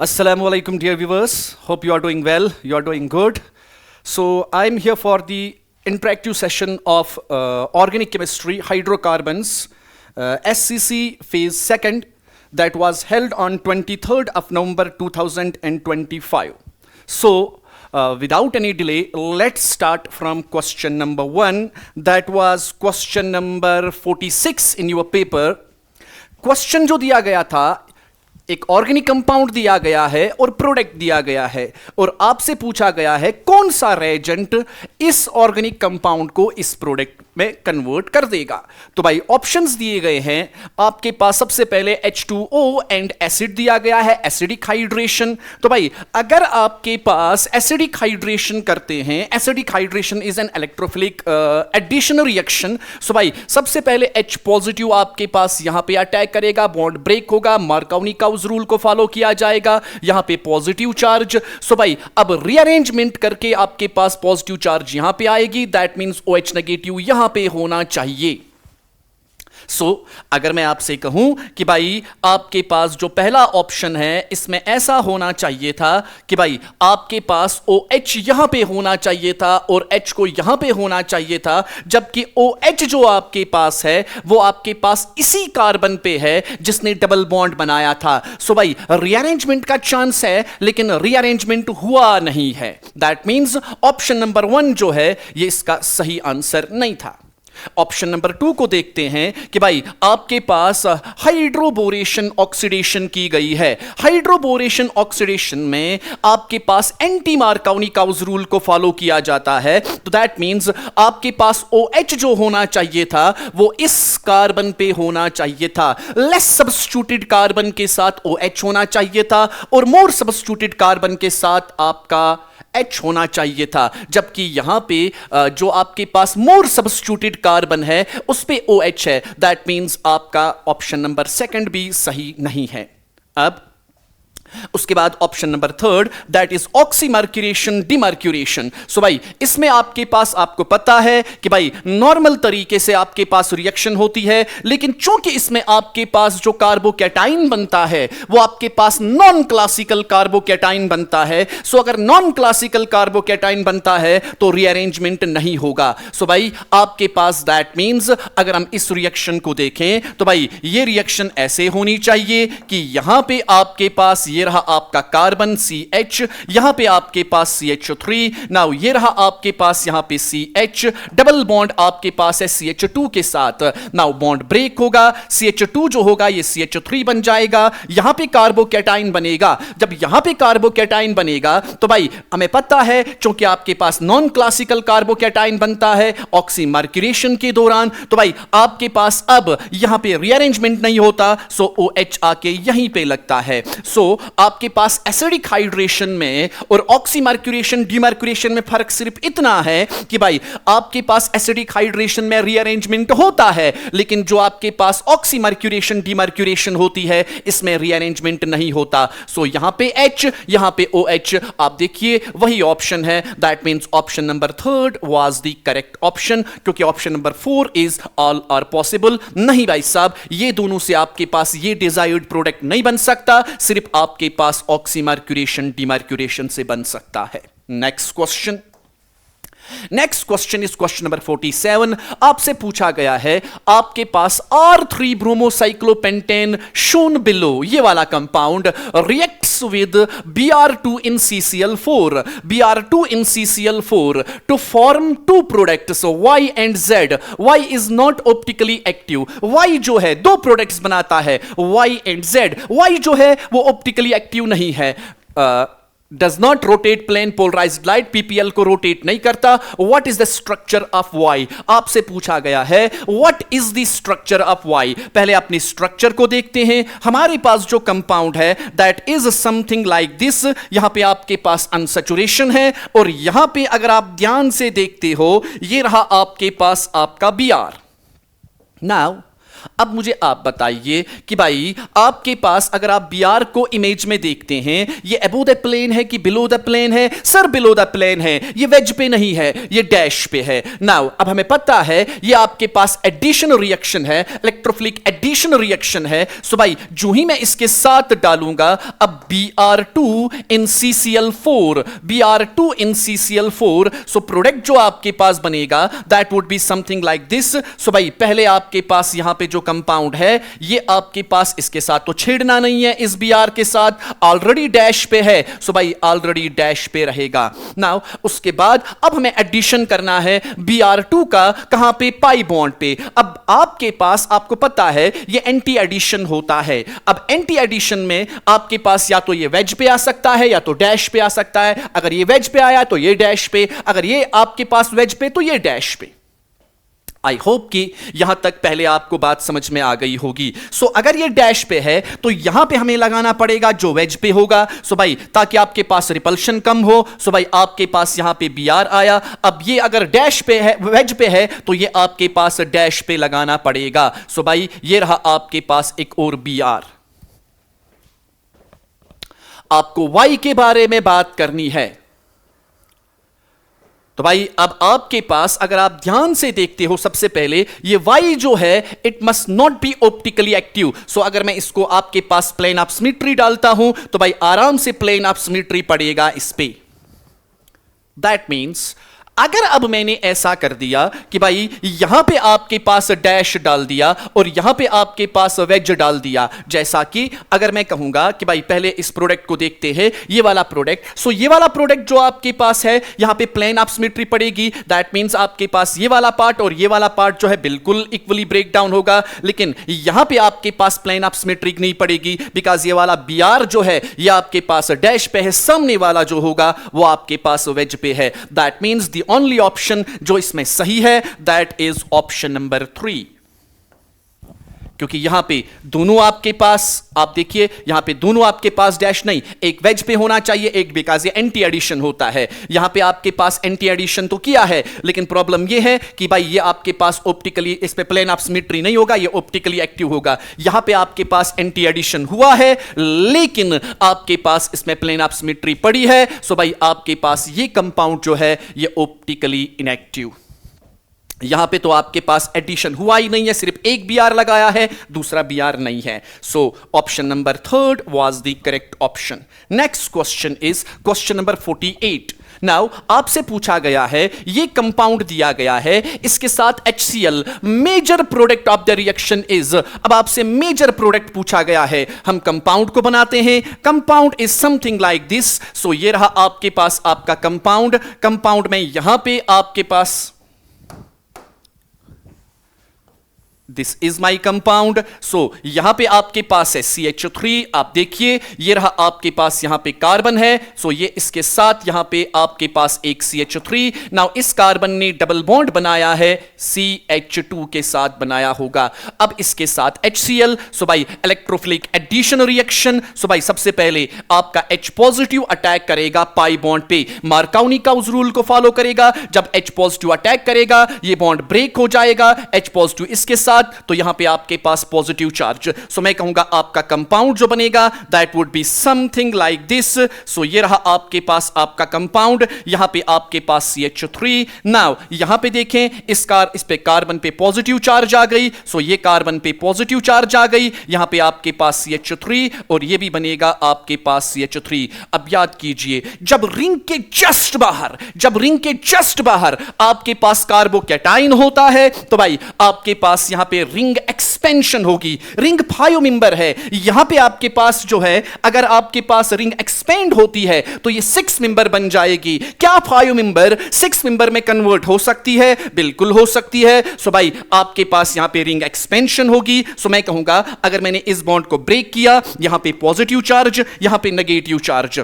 Assalamu alaikum, dear viewers. Hope you are doing well. You are doing good. So I'm here for the interactive session of organic chemistry, hydrocarbons, SCC phase second, that was held on 23rd of November 2025. So without any delay, let's start from question number 1. That was question number 46 in your paper. Question जो दिया गया था, एक organic compound दिया गया है और product दिया गया है और आपसे पूछा गया है कौन सा रेजेंट इस ऑर्गेनिक कंपाउंड को इस प्रोडक्ट में कन्वर्ट कर देगा। तो भाई ऑप्शंस दिए गए हैं आपके पास। सबसे पहले H2O एंड एसिड दिया गया है, एसिडिक हाइड्रेशन। तो भाई अगर आपके पास एसिडिक हाइड्रेशन करते हैं, acidic hydration is an electrophilic addition reaction. So भाई सबसे पहले H पॉजिटिव आपके पास यहां पे अटैक करेगा, बॉन्ड ब्रेक होगा, मार्कोनी-काउज रूल को फॉलो किया जाएगा, यहां पे पॉजिटिव चार्ज। सो भाई अब रीअरेंजमेंट करके आपके पास पॉजिटिव चार्ज यहां पे आएगी, दैट मींस OH नेगेटिव यहां पे होना चाहिए। अगर मैं आपसे कहूं कि भाई आपके पास जो पहला ऑप्शन है इसमें ऐसा होना चाहिए था कि भाई आपके पास OH यहां पे होना चाहिए था और H को यहां पे होना चाहिए था, जबकि OH जो आपके पास है वो आपके पास इसी कार्बन पे है जिसने डबल बॉन्ड बनाया था। सो भाई रीअरेंजमेंट का चांस है लेकिन रीअरेंजमेंट हुआ नहीं है। दैट मींस ऑप्शन नंबर 1 जो है ये इसका सही आंसर नहीं था। ऑप्शन नंबर 2 को देखते हैं कि भाई आपके पास हाइड्रोबोरेशन ऑक्सीडेशन की गई है। हाइड्रोबोरेशन ऑक्सीडेशन में आपके पास एंटी मार्कोनी-काउज रूल को फॉलो किया जाता है। तो दैट मींस आपके पास OH जो होना चाहिए था वो इस कार्बन पे होना चाहिए था। लेस सब्स्टिट्यूटेड कार्बन के साथ OH होना चाहिए था और मोर सब्स्टिट्यूटेड कार्बन के साथ आपका H होना चाहिए था, जबकि यहां पे जो आपके पास मोर सब्स्टिट्यूटेड कार्बन है उस पे OH है। दैट मींस आपका ऑप्शन नंबर 2 भी सही नहीं है। अब उसके बाद option number 3 that is oxymercuration demercuration. So भाई इसमें आपके पास आपको पता है कि भाई नॉर्मल तरीके से आपके पास रिएक्शन होती है, लेकिन चूंकि इसमें आपके पास जो कार्बोकैटाइन बनता है वो आपके पास नॉन क्लासिकल कार्बोकैटाइन बनता है। सो अगर नॉन क्लासिकल कार्बोकैटाइन बनता है तो रीअरेंजमेंट नहीं होगा। सो भाई आपके पास दैट मींस अगर हम इस रिएक्शन को देखें तो भाई ये रिएक्शन ऐसे होनी चाहिए कि यहां पे आपके पास ये रहा आपका कार्बन CH, यहां पे आपके पास CH3, नाउ ये रहा आपके पास यहां पे CH, डबल बॉन्ड आपके पास है CH2 के साथ। नाउ बॉन्ड ब्रेक होगा, CH2 जो होगा ये CH3 बन जाएगा, यहां पे कार्बोकैटाइन बनेगा। जब यहां पे कार्बोकैटाइन बनेगा तो भाई हमें पता है चूंकि आपके पास नॉन क्लासिकल कार्बोकैटाइन बनता है ऑक्सीमर्क्यूरेशन के दौरान, तो भाई आपके पास अब यहां पे रीअरेंजमेंट नहीं होता, सो OH आके यहीं पे लगता है। सो आपके पास एसिडिक हाइड्रेशन में और ऑक्सीमर्क्यूरेशन डिमर्क्यूरेशन में फर्क सिर्फ इतना है कि भाई आपके पास एसिडिक हाइड्रेशन में रीअरेंजमेंट होता है, लेकिन जो आपके पास ऑक्सीमर्क्यूरेशन डिमर्क्यूरेशन होती है इसमें रीअरेंजमेंट नहीं होता। सो यहां पे H यहां पे OH, आप देखिए वही ऑप्शन है। That means option number 3 was the correct option, क्योंकि option number 4 is all are possible. नहीं भाई साहब, ये दोनों से आपके पास ये डिजायर्ड प्रोडक्ट नहीं बन सकता, सिर्फ आपके पास ऑक्सीमर्क्यूरेशन डिमर्क्यूरेशन से बन सकता है। Next question is question number 47। आपसे पूछा गया है आपके पास R3 ब्रोमोसाइक्लोपेंटेन शोन बिलो ये वाला compound reacts with Br2 in CCl4 to form two products Y and Z. Y is not optically active. Y जो है दो प्रोडक्ट्स बनाता है Y and Z. Y जो है वो ऑप्टिकली एक्टिव नहीं है, does not rotate plane polarized light, PPL को रोटेट नहीं करता। What is the structure of Y? आपसे पूछा गया है what is the structure of Y। पहले अपनी स्ट्रक्चर को देखते हैं। हमारे पास जो कंपाउंड है that is something like this। यहां पे आपके पास अनसैचुरेशन है और यहां पे अगर आप ध्यान से देखते हो ये रहा आपके पास आपका Br। Now अब मुझे आप बताइए कि भाई आपके पास अगर आप Br को इमेज में देखते हैं, ये अबोव द प्लेन है कि बिलो द प्लेन है? सर बिलो द प्लेन है, ये वेज पे नहीं है, ये डैश पे है। नाउ अब हमें पता है ये आपके पास एडिशन रिएक्शन है, इलेक्ट्रोफिलिक एडिशन रिएक्शन है। सो भाई जो ही मैं इसके साथ डालूंगा अब Br2 in CCl4, Br2 in CCl4, so product जो आपके पास बनेगा that would be something like this. So भाई पहले आपके पास यहां पे जो कंपाउंड है ये आपके पास इसके साथ तो छेड़ना नहीं है, इस Br के साथ ऑलरेडी डैश पे है। सो भाई ऑलरेडी डैश पे रहेगा। नाउ उसके बाद अब हमें एडिशन करना है Br2 का, कहां पे? पाई बॉन्ड पे। अब आपके पास आपको पता है ये एंटी एडिशन होता है। अब एंटी एडिशन में आपके पास या तो ये वेज पे आ सकता है या तो डैश पे आ सकता है। अगर ये वेज पे आया तो ये डैश पे, अगर ये आपके पास वेज पे तो ये डैश पे। आई होप कि यहां तक पहले आपको बात समझ में आ गई होगी। सो अगर ये डैश पे है तो यहां पे हमें लगाना पड़ेगा जो वेज पे होगा। सो भाई ताकि आपके पास रिपल्शन कम हो। सो भाई आपके पास यहां पे Br आया। अब ये अगर डैश पे है, वेज पे है, तो ये आपके पास डैश पे लगाना पड़ेगा। सो भाई ये रहा आपके पास एक और Br। आपको Y के बारे में बात करनी है तो भाई अब आपके पास अगर आप ध्यान से देखते हो, सबसे पहले ये Y जो है it must not be optically active. So अगर मैं इसको आपके पास प्लेन ऑफ सिमेट्री डालता हूं तो भाई आराम से प्लेन ऑफ सिमेट्री पड़ेगा इस पे। दैट मीन्स अगर अब मैंने ऐसा कर दिया कि भाई यहां पे आपके पास डैश डाल दिया और यहां पे आपके पास वेज डाल दिया, जैसा कि अगर मैं कहूंगा कि भाई पहले इस प्रोडक्ट को देखते हैं, ये वाला प्रोडक्ट। सो ये वाला प्रोडक्ट जो आपके पास है यहां पे प्लेन ऑफ सिमेट्री पड़ेगी। दैट मींस आपके पास ये वाला पार्ट और ये वाला पार्ट जो है बिल्कुल इक्वली ब्रेक डाउन होगा। लेकिन यहां पे आपके पास प्लेन ऑफ सिमेट्री नहीं पड़ेगी बिकॉज ये वाला Br जो है ये आपके पास डैश पे है, सामने वाला जो होगा वो आपके पास वेज पे है। That means the only option जो इसमें सही है दैट इज ऑप्शन नंबर 3, क्योंकि यहां पे दोनों आपके पास, आप देखिए यहां पे दोनों आपके पास डैश नहीं, एक वेज पे होना चाहिए, एक बिकॉज ये एंटी एडिशन होता है। यहां पे आपके पास एंटी एडिशन तो किया है, लेकिन प्रॉब्लम ये है कि भाई ये आपके पास ऑप्टिकली, इस पे प्लेन ऑफ सिमेट्री नहीं होगा, ये ऑप्टिकली एक्टिव होगा। यहां पे आपके पास एंटी एडिशन हुआ है लेकिन आपके पास इसमें प्लेन ऑफ सिमेट्री पड़ी है। सो भाई आपके पास ये कंपाउंड जो है ये ऑप्टिकली इनएक्टिव। यहां पे तो आपके पास एडिशन हुआ ही नहीं है, सिर्फ एक Br लगाया है, दूसरा Br नहीं है। सो option number 3 was the correct option. Next question is question number 48। Now आपसे पूछा गया है, ये कंपाउंड दिया गया है, इसके साथ HCl, major product of the reaction is. अब आपसे मेजर प्रोडक्ट पूछा गया है, हम कंपाउंड को बनाते हैं। Compound is something like this. So ये रहा आपके पास आपका कंपाउंड। कंपाउंड में यहां पे आपके पास दिस इज माई कंपाउंड। सो यहां पे आपके पास है CH3। आप देखिए ये रहा आपके पास यहां पे कार्बन है। सो ये इसके साथ यहां पे आपके पास एक CH3। नाउ इस कार्बन ने डबल बॉन्ड बनाया है, CH2 के साथ बनाया होगा। अब इसके साथ HCl। सो भाई इलेक्ट्रोफिलिक एडिशन रिएक्शन। सो भाई सबसे पहले आपका H पॉजिटिव अटैक करेगा पाई बॉन्ड पे, मार्कोनी का उस रूल को फॉलो करेगा। जब H पॉजिटिव अटैक करेगा ये बॉन्ड ब्रेक हो जाएगा, H पॉजिटिव इसके साथ, तो यहां पे आपके पास पॉजिटिव चार्ज। सो मैं कहूंगा आपका कंपाउंड जो बनेगा that would be something like this. So ये रहा आपके पास आपका कंपाउंड, यहां पे आपके पास CH3। नाउ यहां पे देखें इस पे कार्बन पे पॉजिटिव चार्ज आ गई। सो ये कार्बन पे पॉजिटिव चार्ज आ गई, यहां पे आपके पास CH3 और ये भी बनेगा आपके पास CH3। अब याद कीजिए जब रिंग के जस्ट बाहर आपके पास कार्बोकैटायन होता है तो भाई आपके पास यहां पे रिंग एक्सपेंशन होगी। रिंग 5 मेंबर है, यहां पे आपके पास जो है अगर आपके पास रिंग एक्सपेंड होती है तो ये 6 मेंबर बन जाएगी। क्या 5 मेंबर 6 मेंबर में कन्वर्ट हो सकती है? बिल्कुल हो सकती है। सो भाई आपके पास यहां पे रिंग एक्सपेंशन होगी। सो मैं कहूंगा अगर मैंने इस बॉन्ड को ब्रेक किया, यहां पे पॉजिटिव चार्ज, यहां पे नेगेटिव चार्ज,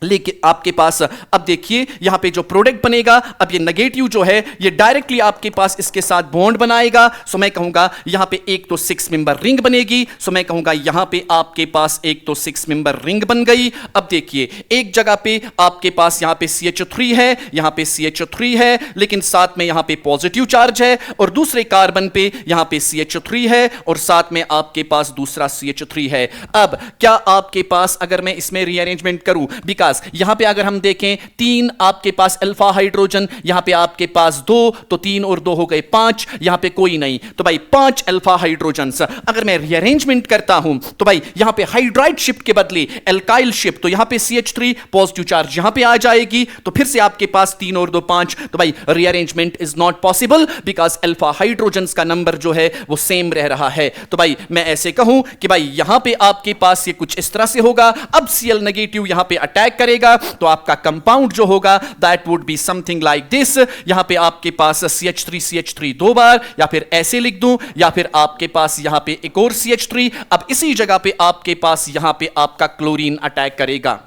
लेकिन आपके पास अब देखिए यहां पे जो प्रोडक्ट बनेगा, अब ये नेगेटिव जो है ये डायरेक्टली आपके पास इसके साथ बॉन्ड बनाएगा। सो मैं कहूंगा यहां पे एक तो 6 मेंबर रिंग बनेगी। सो मैं कहूंगा यहां पे आपके पास एक तो 6 मेंबर रिंग बन गई। अब देखिए एक जगह पे आपके पास यहां पे CH3 है, यहां पे CH3 है, लेकिन साथ में यहां पे पॉजिटिव चार्ज है, और दूसरे कार्बन पे यहां पे CH3 है और साथ में आपके पास दूसरा CH3 है। अब क्या आपके पास अगर मैं इसमें रीअरेंजमेंट करूं, बिकॉज यहां पे अगर हम देखें 3 आपके पास अल्फा हाइड्रोजन, यहां पे आपके पास 2, तो 3 और 2 हो गए 5, यहां पे कोई नहीं, तो भाई 5 अल्फा हाइड्रोजन्स। अगर मैं रीअरेंजमेंट करता हूं तो भाई यहां पे हाइड्राइड शिफ्ट के बदले एल्काइल शिफ्ट, तो यहां पे CH3 पॉजिटिव चार्ज यहां पे आ जाएगी, तो फिर से आपके पास 3 और 2 5, तो भाई rearrangement is not possible because alpha hydrogens का नंबर जो है वो सेम रह रहा है। तो भाई मैं ऐसे कहूं कि भाई यहां पे आपके पास ये कुछ इस तरह से होगा। अब Cl नेगेटिव यहां पे अटैक करेगा तो आपका कंपाउंड जो होगा that would be something like this. यहां पे आपके पास CH3 2 बार, या फिर ऐसे लिख दूं, या फिर आपके पास यहां पे एक और CH3। अब इसी जगह पे आपके पास यहां पे आपका क्लोरीन अटैक करेगा।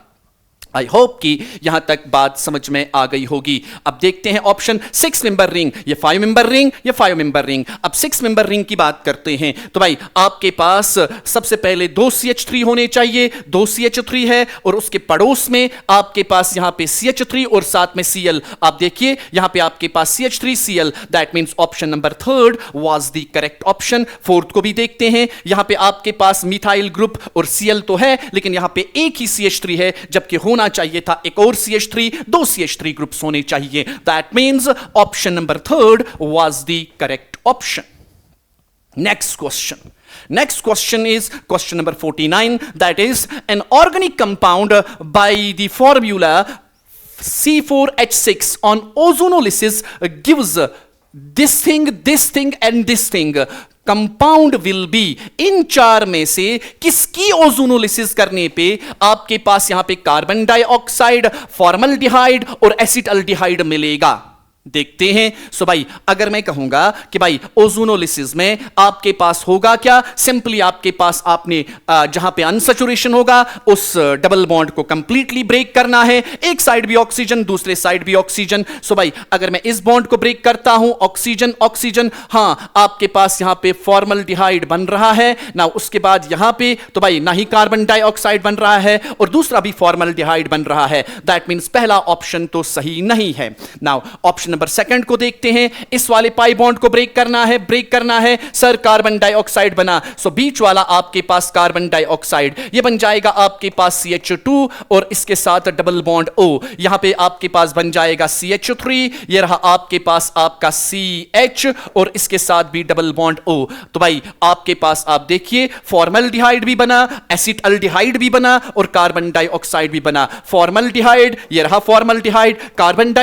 आई होप कि यहां तक बात समझ में आ गई होगी। अब देखते हैं ऑप्शन 6 मेंबर रिंग, ये 5 मेंबर रिंग, ये 5 मेंबर रिंग। अब 6 मेंबर रिंग की बात करते हैं तो भाई आपके पास सबसे पहले 2 CH3 होने चाहिए, 2 CH3 है, और उसके पड़ोस में आपके पास यहां पे CH3 और साथ में Cl। आप देखिए यहां पे आपके पास CH3 Cl, that means option number 3 was the correct option. Fourth को भी देखते हैं, यहां पे आपके पास मिथाइल ग्रुप और Cl तो है, लेकिन यहां पे एक ही CH3 है, जबकि होना चाहिए था एक और CH3, 2 CH3 ग्रुप्स होने चाहिए। That means option number 3 was the correct option. Next question is question number 49, that is an organic compound by the formula C4H6 on ozonolysis gives this thing and this thing. Compound will be, इन 4 में से किसकी ozonolysis करने पे आपके पास यहां पे कार्बन डाइऑक्साइड, फॉर्मल्डिहाइड और एसिटल्डिहाइड मिलेगा। देखते हैं। सो भाई अगर मैं कहूंगा कि भाई ओजोनोलिसिस में आपके पास होगा क्या, सिंपली आपके पास आपने जहां पे अनसैचुरेशन होगा उस डबल बॉन्ड को कंप्लीटली ब्रेक करना है। एक साइड भी ऑक्सीजन, दूसरे साइड भी ऑक्सीजन। सो भाई अगर मैं इस बॉन्ड को ब्रेक करता हूं, ऑक्सीजन ऑक्सीजन, हां आपके पास यहां पे फॉर्मल्डिहाइड बन रहा है ना, उसके बाद यहां पे तो भाई ना ही कार्बन डाइऑक्साइड बन रहा है और दूसरा भी फॉर्मल्डिहाइड बन रहा है। दैट मींस पहला ऑप्शन तो सही नहीं है। नाउ ऑप्शन नंबर सेकंड को देखते हैं। इस वाले पाई बॉन्ड को ब्रेक करना है सर, कार्बन डाइऑक्साइड बना, सो बीच वाला आपके पास कार्बन डाइऑक्साइड ये बन जाएगा आपके पास CH2 और इसके साथ डबल बॉन्ड O, यहां पे आपके पास बन जाएगा CH3, ये रहा आपके पास आपका CH और इसके साथ भी डबल बॉन्ड O। तो भाई आपके पास आप देखिए फॉर्मल्डिहाइड भी बना, एसिटल्डिहाइड भी बना और कार्बन डाइऑक्साइड भी बना। फॉर्मल्डिहाइड, ये रहा फॉर्मल्डिहाइड, कार्बन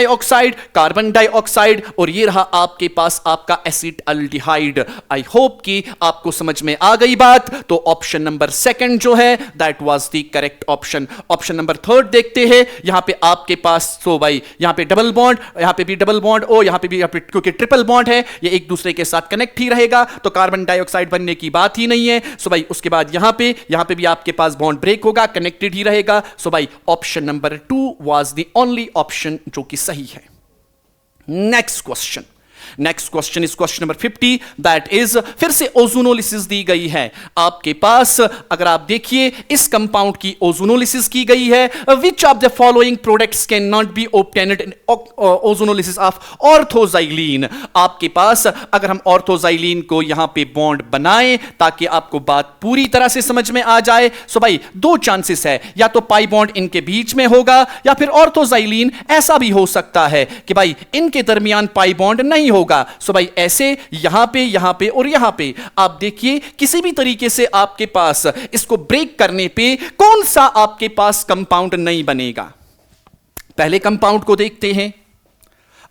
डाइऑक्साइड और ये रहा आपके पास आपका एसिटल्डिहाइड। आई होप कि आपको समझ में आ गई बात। तो ऑप्शन नंबर सेकंड जो है that was the correct option. Option number third देखते हैं। यहां पे आपके पास तो भाई यहां पे डबल बॉन्ड, यहां पे भी डबल बॉन्ड ओ, यहां पे भी क्योंकि ट्रिपल बॉन्ड है ये एक दूसरे के साथ कनेक्ट ही रहेगा, तो कार्बन डाइऑक्साइड बनने की बात ही नहीं है। सो भाई उसके बाद यहां पे भी आपके पास बॉन्ड ब्रेक होगा, कनेक्टेड ही रहेगा। सो भाई option number 2 was the only option जो कि सही है। Next question is question number 50, that is फिर से ओजोनोलिसिस दी गई है आपके पास। अगर आप देखिए इस कंपाउंड की ओजोनोलिसिस की गई है। Which of the following products cannot be obtained in ozonolysis of orthoxylene. आपके पास अगर हम ऑर्थोजाइलीन को यहां पे बॉन्ड बनाएं ताकि आपको बात पूरी तरह से समझ में आ जाए, सो भाई 2 चांसेस है, या तो पाई बॉन्ड इनके बीच में होगा या फिर ऑर्थोजाइलीन ऐसा भी हो सकता है कि भाई इनके दरमियान पाई बॉन्ड नहीं होगा। सो भाई ऐसे यहां पे और यहां पे आप देखिए किसी भी तरीके से आपके पास इसको ब्रेक करने पे कौन सा आपके पास कंपाउंड नहीं बनेगा। पहले कंपाउंड को देखते हैं।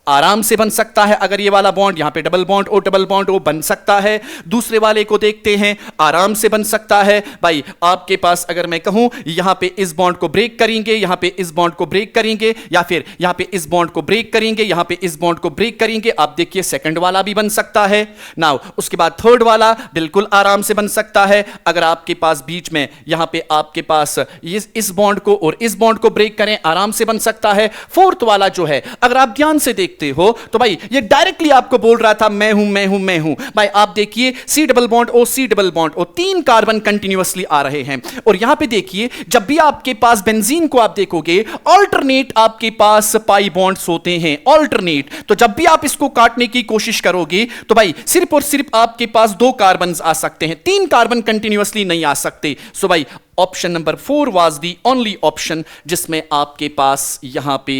आराम से बन सकता है। अगर ये वाला बॉन्ड यहां पे डबल बॉन्ड ओ बन सकता है। दूसरे वाले को देखते हैं, आराम से बन सकता है भाई। आपके पास अगर मैं कहूं यहां पे इस बॉन्ड को ब्रेक करेंगे, यहां पे इस बॉन्ड को ब्रेक करेंगे, या फिर यहां पे इस बॉन्ड को ब्रेक करेंगे, यहां पे इस बॉन्ड को ब्रेक करेंगे, आप देखिए सेकंड वाला भी बन सकता है। नाउ उसके बाद थर्ड वाला बिल्कुल आराम से बन सकता है। अगर आपके पास बीच में यहां पे आपके पास इस बॉन्ड को और इस बॉन्ड को ब्रेक करें, आराम से बन सकता है। फोर्थ वाला जो है, अगर आप ध्यान से देखते हो तो भाई ये डायरेक्टली आपको बोल रहा था मैं हूं भाई। आप देखिए C double bond O 3 carbon continuously आ रहे हैं। और यहां पे देखिए जब भी आपके पास बेंजीन को आप देखोगे अल्टरनेट आपके पास पाई बॉन्ड्स होते हैं, अल्टरनेट। तो जब भी आप इसको काटने की कोशिश करोगे तो भाई सिर्फ और सिर्फ आपके पास 2 कार्बन आ सकते हैं, 3 कार्बन कंटिन्यूअसली नहीं आ सकते। सो भाई option number 4 was the only option जिसमें आपके पास यहां पे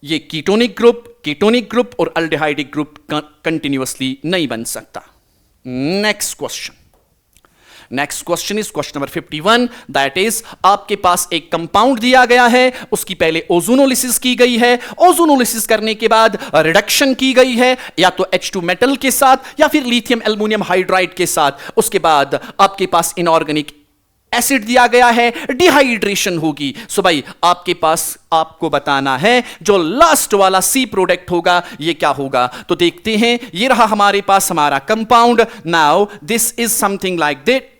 ये कीटोनिक ग्रुप और अल्डिहाइडिक ग्रुप कंटिन्यूअसली नहीं बन सकता। Next question is question number 51, that is आपके पास एक कंपाउंड दिया गया है, उसकी पहले ओजोनोलिसिस की गई है, ओजोनोलिसिस करने के बाद रिडक्शन की गई है या तो H2 मेटल के साथ या फिर लिथियम एल्युमिनियम हाइड्राइड के साथ। उसके बाद आपके पास इनऑर्गेनिक एसिड दिया गया है, डिहाइड्रेशन होगी। सो भाई आपके पास आपको बताना है जो लास्ट वाला सी प्रोडक्ट होगा ये क्या होगा। तो देखते हैं, ये रहा हमारे पास हमारा compound. Now this is something like that,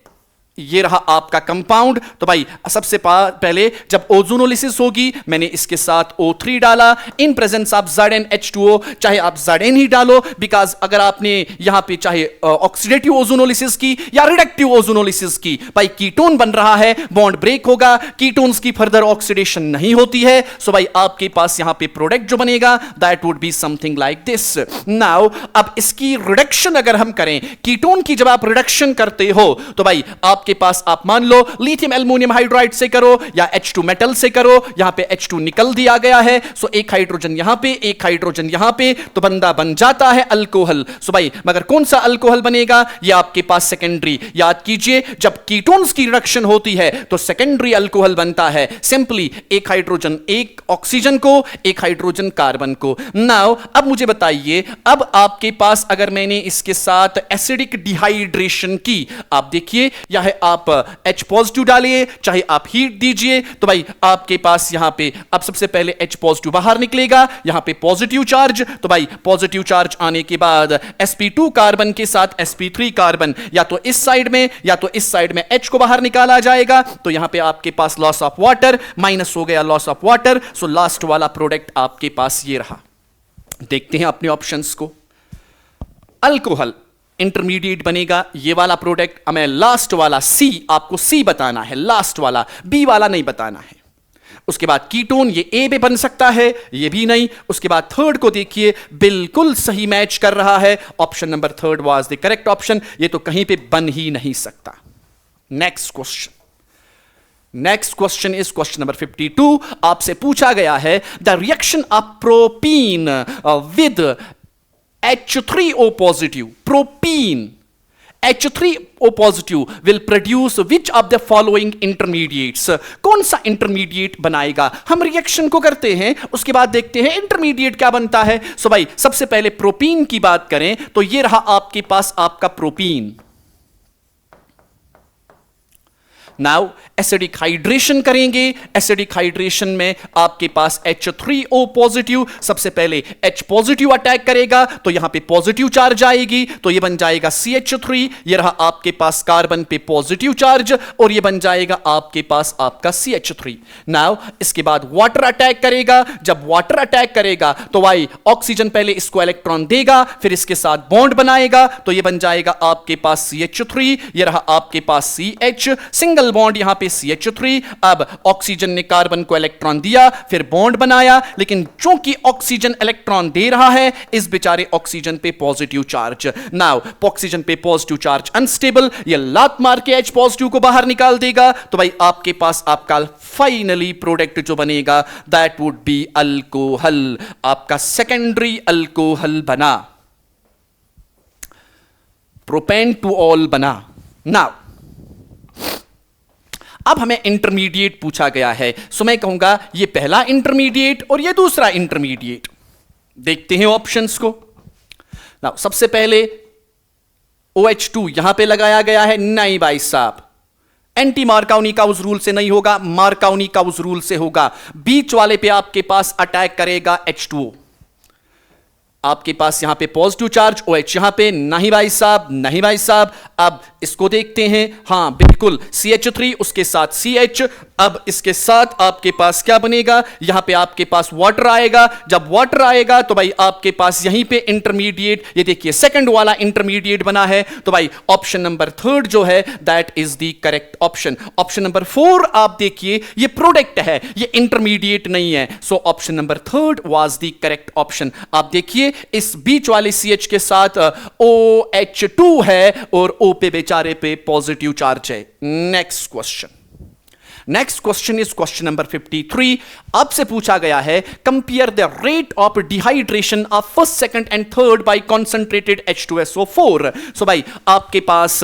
ये रहा आपका कंपाउंड। तो भाई सबसे पहले जब ओजोनोलिसिस होगी, मैंने इसके साथ O3 डाला इन प्रेजेंस ऑफ ZnH2O। चाहे आप Zn ही डालो, बिकॉज अगर आपने यहां पे चाहे ऑक्सीडेटिव ओजोनोलिसिस की या रिडक्टिव ओजोनोलिसिस की, भाई कीटोन बन रहा है, बॉन्ड ब्रेक होगा, कीटोन्स की फर्दर ऑक्सीडेशन नहीं होती है। सो भाई आपके पास यहां पे प्रोडक्ट जो बनेगा that would be something like this. Now अब इसकी रिडक्शन अगर हम करें, कीटोन की जब आप रिडक्शन करते हो तो भाई आपके पास आप मान लो लिथियम एल्युमिनियम हाइड्राइड से करो या H2 मेटल से करो, यहां पे H2 निकल दिया गया है। सो एक हाइड्रोजन यहां पे, एक हाइड्रोजन यहां पे, तो बंदा बन जाता है अल्कोहल। सो भाई मगर कौन सा अल्कोहल बनेगा, ये आपके पास सेकेंडरी। याद कीजिए जब कीटोन्स की रिडक्शन होती है तो सेकेंडरी अल्कोहल बनता है। सिंपली एक हाइड्रोजन एक ऑक्सीजन को, एक हाइड्रोजन कार्बन को। नाउ अब मुझे बताइए, अब आपके पास अगर मैंने इसके साथ एसिडिक डिहाइड्रेशन की, आप देखिए या है आप H पॉजिटिव डालिए, चाहे आप हीट दीजिए, तो भाई आपके पास यहां पे अब सबसे पहले H पॉजिटिव बाहर निकलेगा, यहां पे पॉजिटिव चार्ज। तो भाई पॉजिटिव चार्ज आने के बाद sp2 कार्बन के साथ sp3 कार्बन या तो इस साइड में या तो इस साइड में H को बाहर निकाला जाएगा। तो यहां पे आपके पास लॉस ऑफ वाटर, माइनस हो गया loss of water. So last वाला प्रोडक्ट आपके पास ये रहा। देखते हैं अपने ऑप्शंस को। अल्कोहल इंटरमीडिएट बनेगा ये वाला प्रोडक्ट। हमें लास्ट वाला सी, आपको सी बताना है, लास्ट वाला, बी वाला नहीं बताना है। उसके बाद कीटोन ये ए पे बन सकता है, ये भी नहीं। उसके बाद थर्ड को देखिए, बिल्कुल सही मैच कर रहा है। Option number third was the correct option. ये तो कहीं पे बन ही नहीं सकता। Next question is question number 52। आपसे पूछा गया है the reaction of propene with H3O positive, propene H3O positive will produce which of the following intermediates? कौन सा इंटरमीडिएट बनाएगा? हम रिएक्शन को करते हैं, उसके बाद देखते हैं इंटरमीडिएट क्या बनता है। सो भाई सबसे पहले प्रोपीन की बात करें तो ये रहा आपके पास आपका प्रोपीन। नाउ एसिडिक हाइड्रेशन करेंगे, एसिडिक हाइड्रेशन में आपके पास H3O पॉजिटिव, सबसे पहले H पॉजिटिव अटैक करेगा तो यहां पे पॉजिटिव चार्ज आएगी, तो ये बन जाएगा CH3। ये रहा आपके पास कार्बन पे पॉजिटिव चार्ज और ये बन जाएगा आपके पास आपका CH3। नाउ इसके बाद वाटर अटैक करेगा, जब वाटर अटैक करेगा तो भाई ऑक्सीजन पहले इसको इलेक्ट्रॉन देगा, फिर इसके साथ बॉन्ड बनाएगा, तो ये बन जाएगा आपके पास CH3। ये रहा आपके पास CH, सिंगल बॉन्ड यहां पे CH3। अब ऑक्सीजन ने कार्बन को इलेक्ट्रॉन दिया, फिर बॉन्ड बनाया, लेकिन चूंकि ऑक्सीजन इलेक्ट्रॉन दे रहा है, इस बेचारे ऑक्सीजन पे पॉजिटिव चार्ज। नाउ ऑक्सीजन पे पॉजिटिव चार्ज अनस्टेबल, ये लात मार के H पॉजिटिव को बाहर निकाल देगा। तो भाई आपके पास आपका फाइनली प्रोडक्ट जो बनेगा दैट वुड बी अल्कोहल। आपका सेकेंडरी अल्कोहल बना, प्रोपेन टू ऑल बना। नाउ अब हमें इंटरमीडिएट पूछा गया है, सो मैं कहूंगा ये पहला इंटरमीडिएट और ये दूसरा इंटरमीडिएट। देखते हैं ऑप्शंस को। नाउ सबसे पहले OH2 यहां पे लगाया गया है, नहीं भाई साहब, एंटी मार्काउनी का उस रूल से नहीं होगा, मार्काउनी का उस रूल से होगा। बीच वाले पे आपके पास अटैक करेगा H2O। आपके पास यहां पे पॉजिटिव चार्ज OH यहां पे, नहीं भाई साहब, नहीं भाई साहब। अब इसको देखते हैं, हां बिल्कुल CH3 उसके साथ CH। अब इसके साथ आपके पास क्या बनेगा, यहां पे आपके पास वाटर आएगा। जब वाटर आएगा तो भाई आपके पास यहीं पे इंटरमीडिएट, ये देखिए सेकंड वाला इंटरमीडिएट बना है। तो भाई ऑप्शन नंबर 3 जो है that is the correct option. Option number 4 आप देखिए, ये प्रोडक्ट है, ये इंटरमीडिएट नहीं है। सो option number 3 was the correct option. आप देखिए इस बीच वाले CH के साथ OH2 है और O पे बेचारे पे पॉजिटिव चार्ज है। Next question is question number 53। आपसे पूछा गया है compare the rate of dehydration of first, second and third by concentrated H2SO4। So भाई आपके पास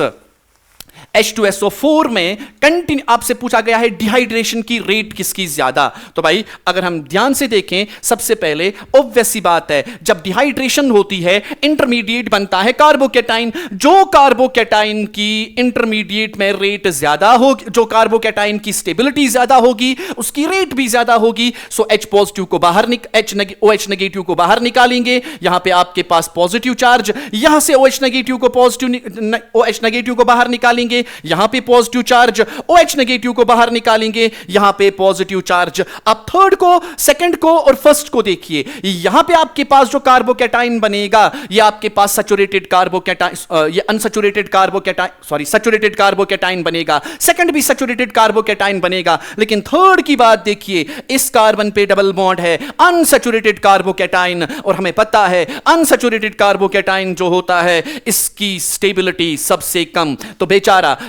H2SO4 में कंटिन्यू आपसे पूछा गया है डिहाइड्रेशन की रेट किसकी ज्यादा। तो भाई अगर हम ध्यान से देखें, सबसे पहले ऑब्वियस सी बात है, जब डिहाइड्रेशन होती है इंटरमीडिएट बनता है कार्बोकैटाइन। जो कार्बोकैटाइन की इंटरमीडिएट में रेट ज्यादा होगी, जो कार्बोकैटाइन की स्टेबिलिटी ज्यादा होगी, उसकी रेट भी ज्यादा होगी। सो H पॉजिटिव को बाहर OH नेगेटिव को बाहर निकालेंगे। यहां पे आपके पास पॉजिटिव चार्ज, यहां से OH नेगेटिव को बाहर निकालेंगे, यहां पे पॉजिटिव चार्ज, OH नेगेटिव को बाहर निकालेंगे, यहां पे पॉजिटिव चार्ज। अब थर्ड को, सेकंड को और फर्स्ट को देखिए, यहां पे आपके पास जो कार्बोकैटाइन बनेगा ये आपके पास सैचुरेटेड कार्बोकैटाइन, ये unsaturated carbocation, sorry saturated carbocation बनेगा। सेकंड भी सैचुरेटेड कार्बोकैटाइन बनेगा। लेकिन थर्ड की बात देखिए, इस कार्बन पे डबल बॉन्ड है, अनसैचुरेटेड कार्बोकैटाइन, और हमें पता है अनसैचुरेटेड कार्बोकैटाइन जो होता है इसकी स्टेबिलिटी सबसे कम। तो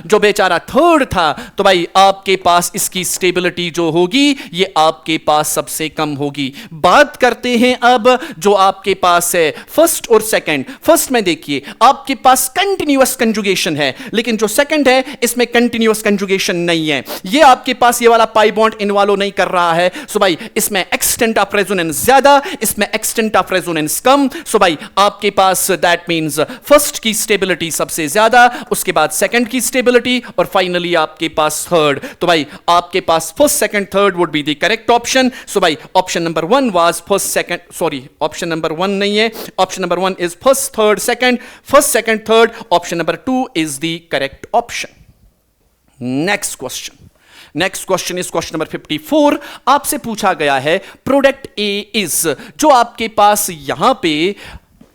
जो बेचारा थर्ड था, तो भाई आपके पास इसकी स्टेबिलिटी जो होगी ये आपके पास सबसे कम होगी। बात करते हैं अब जो आपके पास है फर्स्ट और सेकंड। फर्स्ट में देखिए आपके पास कंटिन्यूअस कंजुगेशन है, लेकिन जो सेकंड है इसमें कंटिन्यूअस कंजुगेशन नहीं है। ये आपके पास ये वाला पाई बॉन्ड इन्वॉल्व नहीं कर रहा है। सो भाई इसमें एक्सटेंट ऑफ रेजोनेंस ज्यादा, इसमें एक्सटेंट ऑफ रेजोनेंस कम। सो भाई आपके पास दैट मींस फर्स्ट की स्टेबिलिटी सबसे ज्यादा, उसके बाद सेकंड की स्टेबिलिटी, और फाइनली आपके पास थर्ड। तो भाई आपके पास first, second, third would be the correct option. So भाई option number 1 was first, second, sorry option number 1 नहीं है, option number 1 is first, third, second, first, second, third. Option number 2 is the correct option. Next question is question number 54। आपसे पूछा गया है product A is, जो आपके पास यहां पे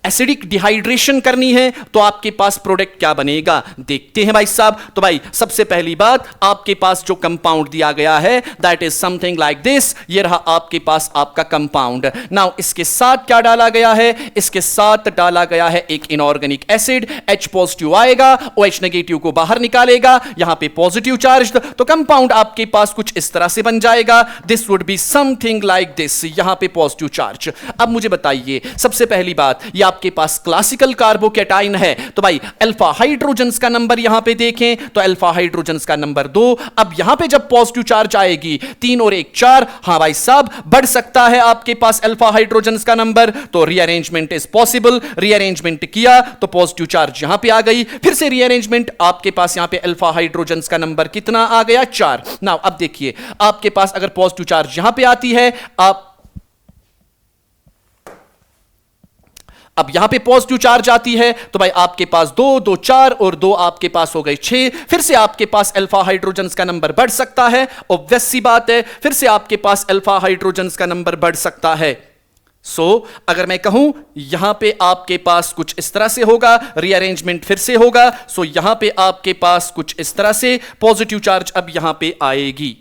एसिडिक डिहाइड्रेशन करनी है तो आपके पास प्रोडक्ट क्या बनेगा, देखते हैं भाई साहब। तो भाई सबसे पहली बात, आपके पास जो कंपाउंड दिया गया है that is something like this. ये रहा आपके पास आपका कंपाउंड। नाउ इसके साथ क्या डाला गया है, इसके साथ डाला गया है एक इनऑर्गेनिक एसिड। H पॉजिटिव आएगा, OH नेगेटिव को बाहर निकालेगा, यहां पे पॉजिटिव चार्ज, तो कंपाउंड आपके पास कुछ इस तरह से बन जाएगा। This would be something like this, यहां पे पॉजिटिव चार्ज। अब मुझे बताइए सबसे पहली बात, ये आपके पास क्लासिकल कार्बोकैटाइन है, तो भाई अल्फा हाइड्रोजन्स का नंबर यहां पे देखें तो अल्फा हाइड्रोजन्स का नंबर 2। अब यहां पे जब पॉजिटिव चार्ज आएगी 3 और 1 4, हां भाई साहब बढ़ सकता है आपके पास अल्फा हाइड्रोजन्स का नंबर, तो रीअरेंजमेंट इज पॉसिबल। रीअरेंजमेंट किया तो पॉजिटिव चार्ज यहां पे आ गई, फिर से रीअरेंजमेंट, आपके पास यहां पे अल्फा हाइड्रोजन्स का नंबर कितना आ गया, 4। नाउ अब देखिए आपके पास अगर पॉजिटिव चार्ज यहां पे आती है, अब यहां पे पॉजिटिव चार्ज आती है तो भाई आपके पास 2 2 4 और 2 आपके पास हो गए 6। फिर से आपके पास अल्फा हाइड्रोजन्स का नंबर बढ़ सकता है, ऑब्वियस सी बात है, फिर से आपके पास अल्फा हाइड्रोजन्स का नंबर बढ़ सकता है। अगर मैं कहूं यहां पे आपके पास कुछ इस तरह से होगा, रीअरेंजमेंट फिर से होगा, यहां पे आपके पास कुछ इस तरह से पॉजिटिव चार्ज अब यहां पे आएगी।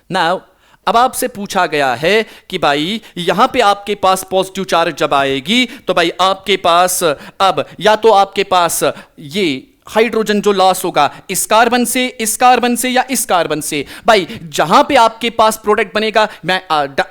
नाउ अब आपसे पूछा गया है कि भाई यहां पे आपके पास पॉजिटिव चार्ज जब आएगी तो भाई आपके पास अब या तो आपके पास ये हाइड्रोजन जो लॉस होगा इस कार्बन से, इस कार्बन से या इस कार्बन से। भाई जहां पे आपके पास प्रोडक्ट बनेगा, मैं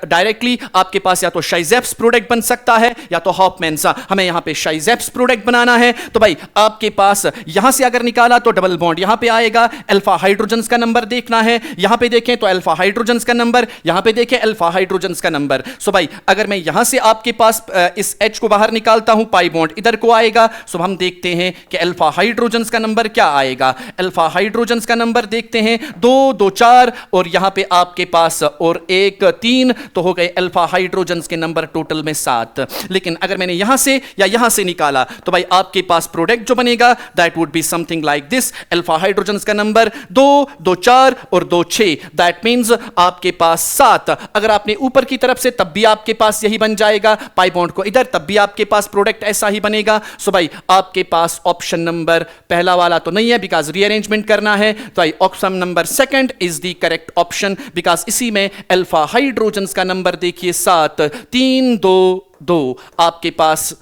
डायरेक्टली आपके पास या तो शाइजेप्स प्रोडक्ट बन सकता है या तो हॉफमैन। हमें यहां पे शाइजेप्स प्रोडक्ट बनाना है, तो भाई आपके पास यहां से अगर निकाला तो डबल बॉन्ड यहां पे आएगा, अल्फा हाइड्रोजन का नंबर देखना है, यहां पे देखें तो अल्फा हाइड्रोजन का नंबर, यहां पे देखें अल्फा हाइड्रोजन का नंबर। सो भाई अगर मैं यहां से आपके पास इस H को बाहर निकालता हूं, पाई बॉन्ड इधर को आएगा। सो हम देखते हैं कि अल्फा हाइड्रोजन का नंबर क्या आएगा। अल्फा हाइड्रोजन का नंबर देखते हैं 2 2 4 और यहां पे आपके पास और 1 3, तो हो गए अल्फा हाइड्रोजन के नंबर टोटल में 7। लेकिन अगर मैंने यहां से या यहां से निकाला तो भाई आपके पास प्रोडक्ट जो बनेगा that would be something like this. Alpha hydrogen का नंबर 2 2 4 और 2 6, दैट मींस आपके पास 7। अगर आपने ऊपर की तरफ से तब भी आपके पास यही बन जाएगा, पाई बॉन्ड को इधर तब भी आपके पास प्रोडक्ट ऐसा ही बनेगा। सो भाई आपके पास ऑप्शन नंबर पहला वाला तो नहीं है बिकॉज रीअरेंजमेंट करना है, तो भाई option number second is the correct option because इसी में अल्फा हाइड्रोजन का नंबर देखिए 7 3 2 2। आपके पास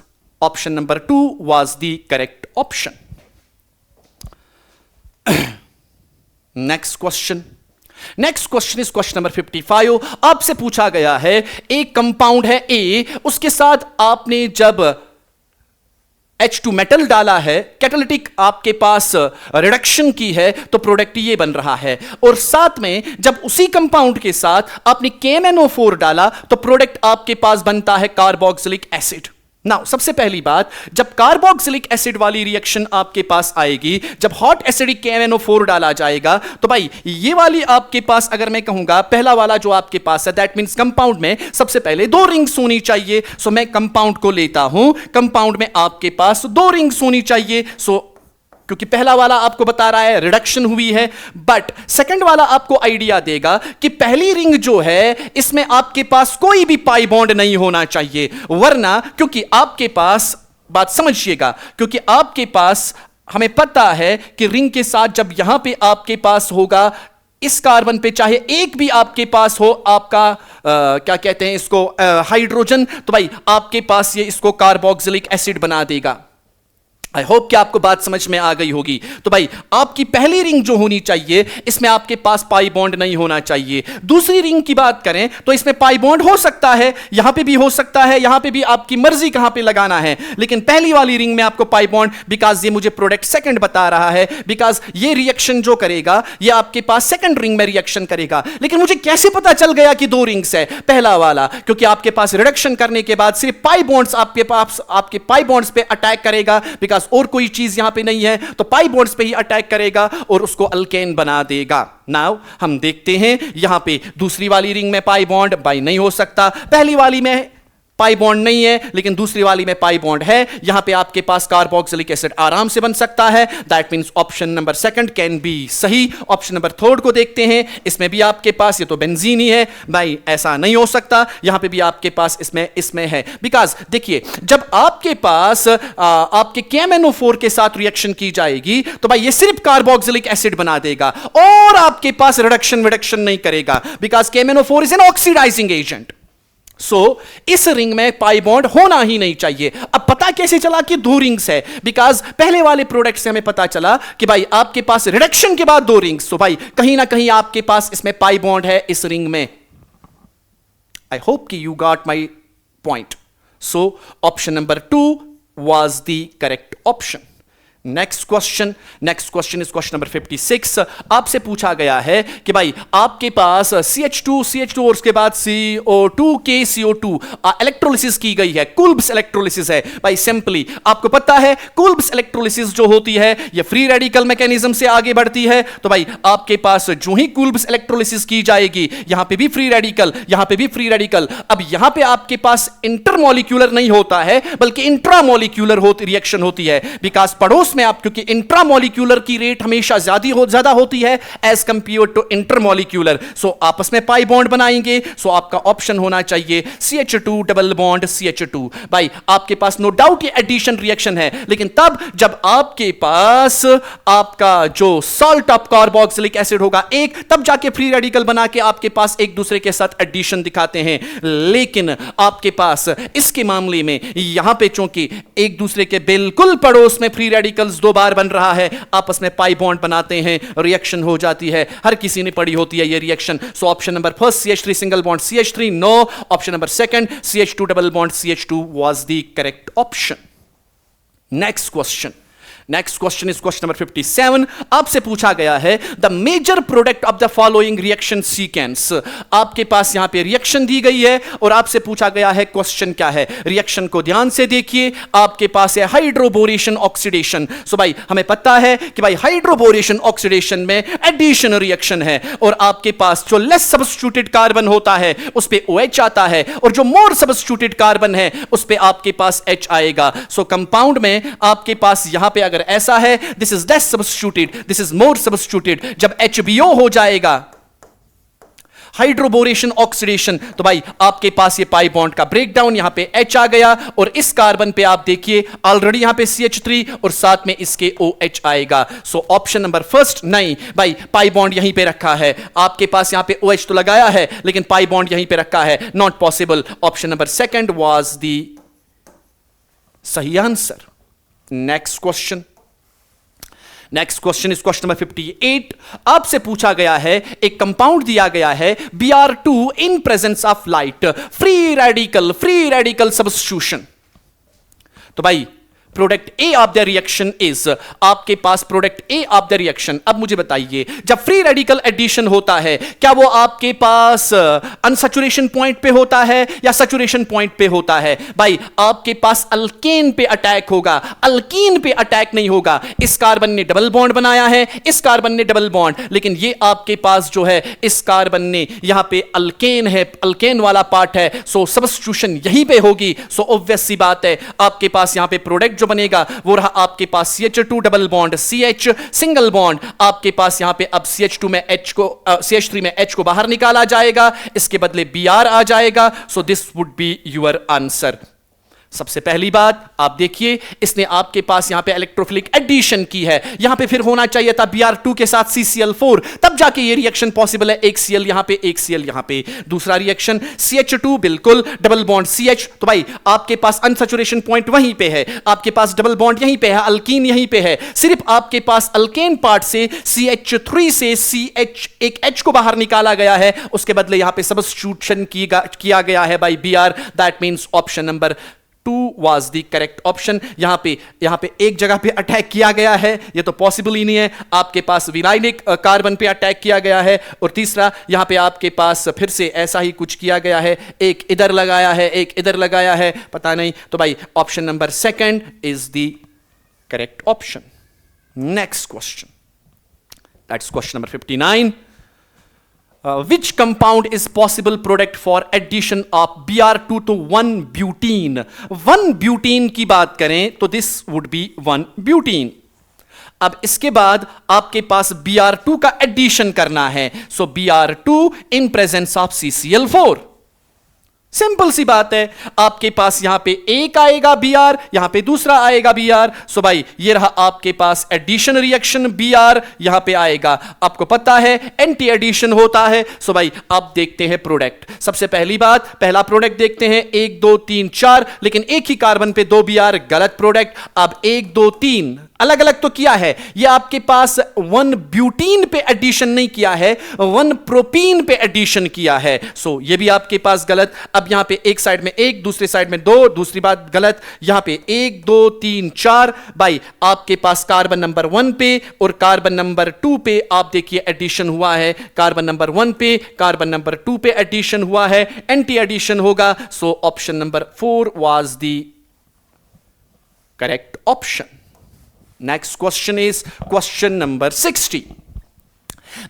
option number 2 was the correct option. Next question is question number 55। आपसे पूछा गया है एक कंपाउंड है ए, उसके साथ आपने जब H2 मेटल डाला है, कैटालिटिक आपके पास रिडक्शन की है तो प्रोडक्ट ये बन रहा है, और साथ में जब उसी कंपाउंड के साथ आपने KMnO4 डाला तो प्रोडक्ट आपके पास बनता है कार्बोक्सिलिक एसिड। नाउ सबसे पहली बात, जब कार्बोक्सिलिक एसिड वाली रिएक्शन आपके पास आएगी, जब हॉट एसिडिक KMnO4 डाला जाएगा, तो भाई ये वाली आपके पास अगर मैं कहूंगा पहला वाला जो आपके पास है दैट मींस कंपाउंड में सबसे पहले 2 रिंग्स होनी चाहिए। सो मैं कंपाउंड को लेता हूं, कंपाउंड में आपके पास 2 रिंग्स होनी चाहिए। सो क्योंकि पहला वाला आपको बता रहा है रिडक्शन हुई है, बट सेकंड वाला आपको आइडिया देगा कि पहली रिंग जो है इसमें आपके पास कोई भी पाई बॉन्ड नहीं होना चाहिए, वरना क्योंकि आपके पास, बात समझिएगा, क्योंकि आपके पास हमें पता है कि रिंग के साथ जब यहां पे आपके पास होगा इस कार्बन पे चाहे एक भी आपके पास हो आपका क्या कहते हैं इसको हाइड्रोजन, तो भाई आपके पास ये इसको कार्बोक्सिलिक एसिड बना देगा। आई होप कि आपको बात समझ में आ गई होगी। तो भाई आपकी पहली रिंग जो होनी चाहिए इसमें आपके पास पाई बॉन्ड नहीं होना चाहिए। दूसरी रिंग की बात करें तो इसमें पाई बॉन्ड हो सकता है, यहां पे भी हो सकता है, यहां पे भी आपकी मर्जी कहां पे लगाना है, लेकिन पहली वाली रिंग में आपको पाई बॉन्ड, बिकॉज ये मुझे प्रोडक्ट सेकंड बता रहा है, बिकॉज ये रिएक्शन जो करेगा ये आपके पास सेकंड रिंग में रिएक्शन करेगा। लेकिन मुझे कैसे पता चल गया कि 2 रिंग्स है? पहला वाला, क्योंकि आपके पास रिडक्शन करने के बाद सिर्फ पाई बॉन्ड्स आपके पास आपके पाई बॉन्ड्स पे अटैक करेगा, बिकॉज और कोई चीज यहां पे नहीं है, तो पाई बॉन्ड्स पे ही अटैक करेगा और उसको अल्केन बना देगा। नाउ हम देखते हैं यहां पे दूसरी वाली रिंग में पाई बॉन्ड बाई नहीं हो सकता, पहली वाली में पाई बॉन्ड नहीं है लेकिन दूसरी वाली में पाई बॉन्ड है, यहां पे आपके पास कार्बोक्सिलिक एसिड आराम से बन सकता है। That means option number second can be सही। ऑप्शन नंबर थर्ड को देखते हैं, इसमें भी आपके पास ये तो बेंजीन ही है, भाई ऐसा नहीं हो सकता, यहां पे भी आपके पास इसमें है, बिकॉज देखिए जब आपके पास आपके KMnO4 के साथ रिएक्शन की जाएगी तो भाई ये सिर्फ कार्बोक्सिलिक एसिड बना देगा और आपके पास रिडक्शन नहीं करेगा, because KMnO4 is an oxidising agent. So इस रिंग में पाई बॉन्ड होना ही नहीं चाहिए। अब पता कैसे चला कि 2 रिंग्स है? बिकॉज पहले वाले प्रोडक्ट से हमें पता चला कि भाई आपके पास रिडक्शन के बाद 2 रिंग्स, तो भाई कहीं ना कहीं आपके पास इसमें पाई बॉन्ड है इस रिंग में। आई होप कि you got my point. So option number 2 was the correct option. Next question is question number 56। आपसे पूछा गया है कि भाई आपके पास CH2 और उसके बाद CO2 के CO2 इलेक्ट्रोलिसिस की गई है, कूल्ब्स इलेक्ट्रोलिसिस है। भाई सिंपली आपको पता है कूल्ब्स इलेक्ट्रोलिसिस जो होती है ये फ्री रेडिकल मैकेनिज्म से आगे बढ़ती है, तो भाई आपके पास जो ही कूल्ब्स इलेक्ट्रोलिसिस की जाएगी यहां पे भी फ्री रेडिकल, यहां पे भी फ्री रेडिकल। अब यहां पे आपके पास इंटरमॉलिक्यूलर नहीं होता है बल्कि इंट्रामॉलिक्यूलर रिएक्शन होती है, बिकॉज पड़ोस में आप क्योंकि इंट्रामॉलिक्यूलर की रेट हमेशा ज्यादा होती है एज कंपेयर टू इंटरमॉलिक्यूलर। सो आपस में पाई बॉन्ड बनाएंगे, सो आपका ऑप्शन होना चाहिए CH2 डबल बॉन्ड CH2। भाई आपके पास नो डाउट ये एडिशन रिएक्शन है, लेकिन तब जब आपके पास आपका जो सॉल्ट ऑफ कार्बोक्सिलिक एसिड होगा एक, तब जाके फ्री रेडिकल बना के आपके पास एक दूसरे के साथ एडिशन दिखाते हैं। लेकिन आपके पास इसके मामले में यहां पे चूंकि एक दूसरे के बिल्कुल पड़ोस में फ्री रेडिकल रेडिकल्स दो बार बन रहा है, आपस में पाई बॉन्ड बनाते हैं, रिएक्शन हो जाती है। हर किसी ने पढ़ी होती है ये reaction. So option number first CH3 single bond CH3 no, option number second CH2 double bond CH2 was the correct option. Next question is question number 57। आपसे पूछा गया है the major product of the following reaction sequence. आपके पास यहां पे reaction दी गई है और आपसे पूछा गया है क्वेश्चन क्या है। रिएक्शन को ध्यान से देखिए, आपके पास है हाइड्रोबोरेशन ऑक्सीडेशन। सो भाई हमें पता है कि भाई हाइड्रोबोरेशन ऑक्सीडेशन में एडिशन रिएक्शन है और आपके पास जो लेस सब्स्टिट्यूटेड कार्बन होता है उस पे OH आता है और जो मोर सब्स्टिट्यूटेड कार्बन है उस पे आपके पास H आएगा। सो कंपाउंड में आपके पास यहां पे अगर ऐसा है this is less substituted, this is more substituted, जब HBO हो जाएगा हाइड्रोबोरेशन ऑक्सीडेशन तो भाई आपके पास ये पाई बॉन्ड का ब्रेकडाउन, यहां पे H आ गया और इस कार्बन पे आप देखिए ऑलरेडी यहां पे CH3 और साथ में इसके OH आएगा। सो ऑप्शन नंबर फर्स्ट नहीं भाई, पाई बॉन्ड यहीं पे रखा है, आपके पास यहां पे OH तो लगाया है लेकिन पाई बॉन्ड यहीं पे रखा है, not possible. Option number second was the सही answer. Next question is question number 58। आपसे पूछा गया है एक कंपाउंड दिया गया है Br2 in presence of light, free radical substitution. तो भाई product A of the reaction is, आपके पास product A of the reaction. अब मुझे बताइए जब फ्री रेडिकल एडिशन होता है क्या वो आपके पास अनसैचुरेशन पॉइंट पे होता है या सैचुरेशन पॉइंट पे होता है? भाई आपके पास अल्केन पे अटैक होगा, अल्कीन पे अटैक नहीं होगा। इस कार्बन ने डबल बॉन्ड बनाया है, इस कार्बन ने डबल बॉन्ड, लेकिन ये आपके पास जो है इस कार्बन ने यहां पे अल्केन है, अल्केन वाला पार्ट है, सो सब्स्टिट्यूशन यहीं पे होगी। सो ऑब्वियस सी बात है आपके पास यहां पे प्रोडक्ट बनेगा वो रहा आपके पास CH2 double bond CH single bond. आपके पास यहां पे अब CH2 में H को CH3 में H को बाहर निकाला जाएगा, इसके बदले Br आ जाएगा। So this would be your answer. सबसे पहली बात आप देखिए, इसने आपके पास यहां पे इलेक्ट्रोफिलिक एडिशन की है, यहां पे फिर होना चाहिए था Br2 के साथ CCl4, तब जाके ये रिएक्शन पॉसिबल है। एक Cl यहां पे, एक Cl यहां पे। दूसरा रिएक्शन CH2 बिल्कुल डबल बॉन्ड CH, तो भाई आपके पास अनसैचुरेशन पॉइंट वहीं पे है, आपके पास डबल बॉन्ड यहीं पे है, अल्कीन यहीं पे है। सिर्फ आपके पास अल्केन पार्ट से CH3 से CH एक H को बाहर निकाला गया है, उसके बदले यहां पे सब्स्टिट्यूशन किया गया है by Br। That means option number 2 was the correct option। यहां पे एक जगह पे अटैक किया गया है, ये तो पॉसिबल ही नहीं है। आपके पास विनाइलिक कार्बन पे अटैक किया गया है और तीसरा यहां पे आपके पास फिर से ऐसा ही कुछ किया गया है, एक इधर लगाया है, एक इधर लगाया है, पता नहीं। तो भाई option number second is the correct option. Next question, that's question number 59। Which compound is possible product for addition of Br2 to 1-butene? 1-butene की बात करें तो this would be 1-butene। अब इसके बाद आपके पास Br2 का एडिशन करना है, so Br2 in presence of CCl4। Simple सी बात है, आपके पास यहां पे एक आएगा Br, यहां पे दूसरा आएगा Br। सो भाई ये रहा आपके पास एडिशन रिएक्शन, Br यहां पे आएगा। आपको पता है एंटी एडिशन होता है। सो भाई आप देखते हैं प्रोडक्ट। सबसे पहली बात, पहला प्रोडक्ट देखते हैं 1 2 3 4, लेकिन एक ही कार्बन पे 2 Br, गलत प्रोडक्ट। अब 1 2 3 अलग अलग तो किया है, ये आपके पास 1-ब्यूटीन पे एडिशन नहीं किया है, 1-प्रोपीन पे एडिशन किया है। सो ये भी आपके पास गलत। अब यहां पे एक साइड में 1, दूसरे साइड में 2, दूसरी बात गलत। यहां पे 1 2 3 4, भाई आपके पास कार्बन नंबर 1 पे और कार्बन नंबर 2 पे आप देखिए एडिशन हुआ है। कार्बन नंबर 1 पे, कार्बन नंबर 2 पे एडिशन हुआ है, एंटी एडिशन होगा। सो option number 4 was the correct option. Next question is question number 60.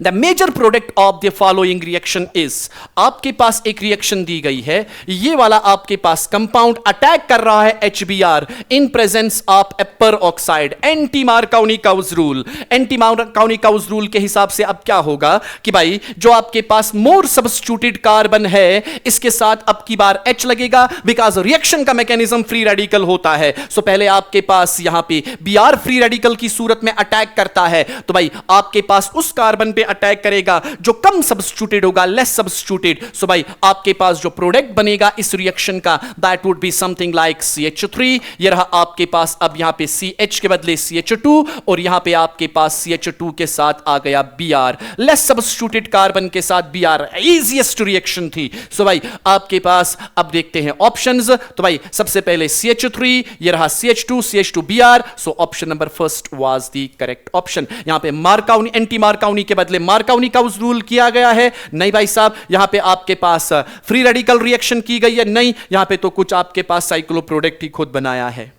The major product of the following reaction is, आपके पास एक रिएक्शन दी गई है, ये वाला आपके पास कंपाउंड अटैक कर रहा है HBr in presence of upper oxide. Anti Markovnikov rule, anti Markovnikov rule के हिसाब से अब क्या होगा कि भाई जो आपके पास मोर सब्स्टिट्यूटेड कार्बन है इसके साथ अब की बार H लगेगा, बिकॉज रिएक्शन का मैकेनिज्म फ्री रेडिकल होता है। सो पहले आपके पास यहां पे Br फ्री रेडिकल की सूरत में अटैक करता है, तो भाई आपके पास उस कार्बन पे अटैक करेगा, जो कम सब्स्टिट्यूटेड होगा, लेस सब्स्टिट्यूटेड, सो भाई आपके पास जो प्रोडक्ट बनेगा इस रिएक्शन का, that would be something like CH3। ये रहा आपके पास अब यहां पे CH के बदले CH2, और यहां पे आपके पास CH2 के साथ आ गया Br, लेस सब्स्टिट्यूटेड कार्बन के साथ Br, इजीएस्ट रिएक्शन थी। सो भाई आपके पास अब देखते हैं ऑप्शंस। तो भाई सबसे पहले CH3, ये रहा CH2 Br, so option number first was the correct option. यहां पे मार्काउनी, एंटी मार्काउनी के बदले मार्काउनी का रूल किया गया है। नहीं भाई साहब, यहां पे आपके पास फ्री रेडिकल रिएक्शन की गई है, नहीं, यहां पे तो कुछ आपके पास साइक्लो प्रोडक्ट ही खुद बनाया है।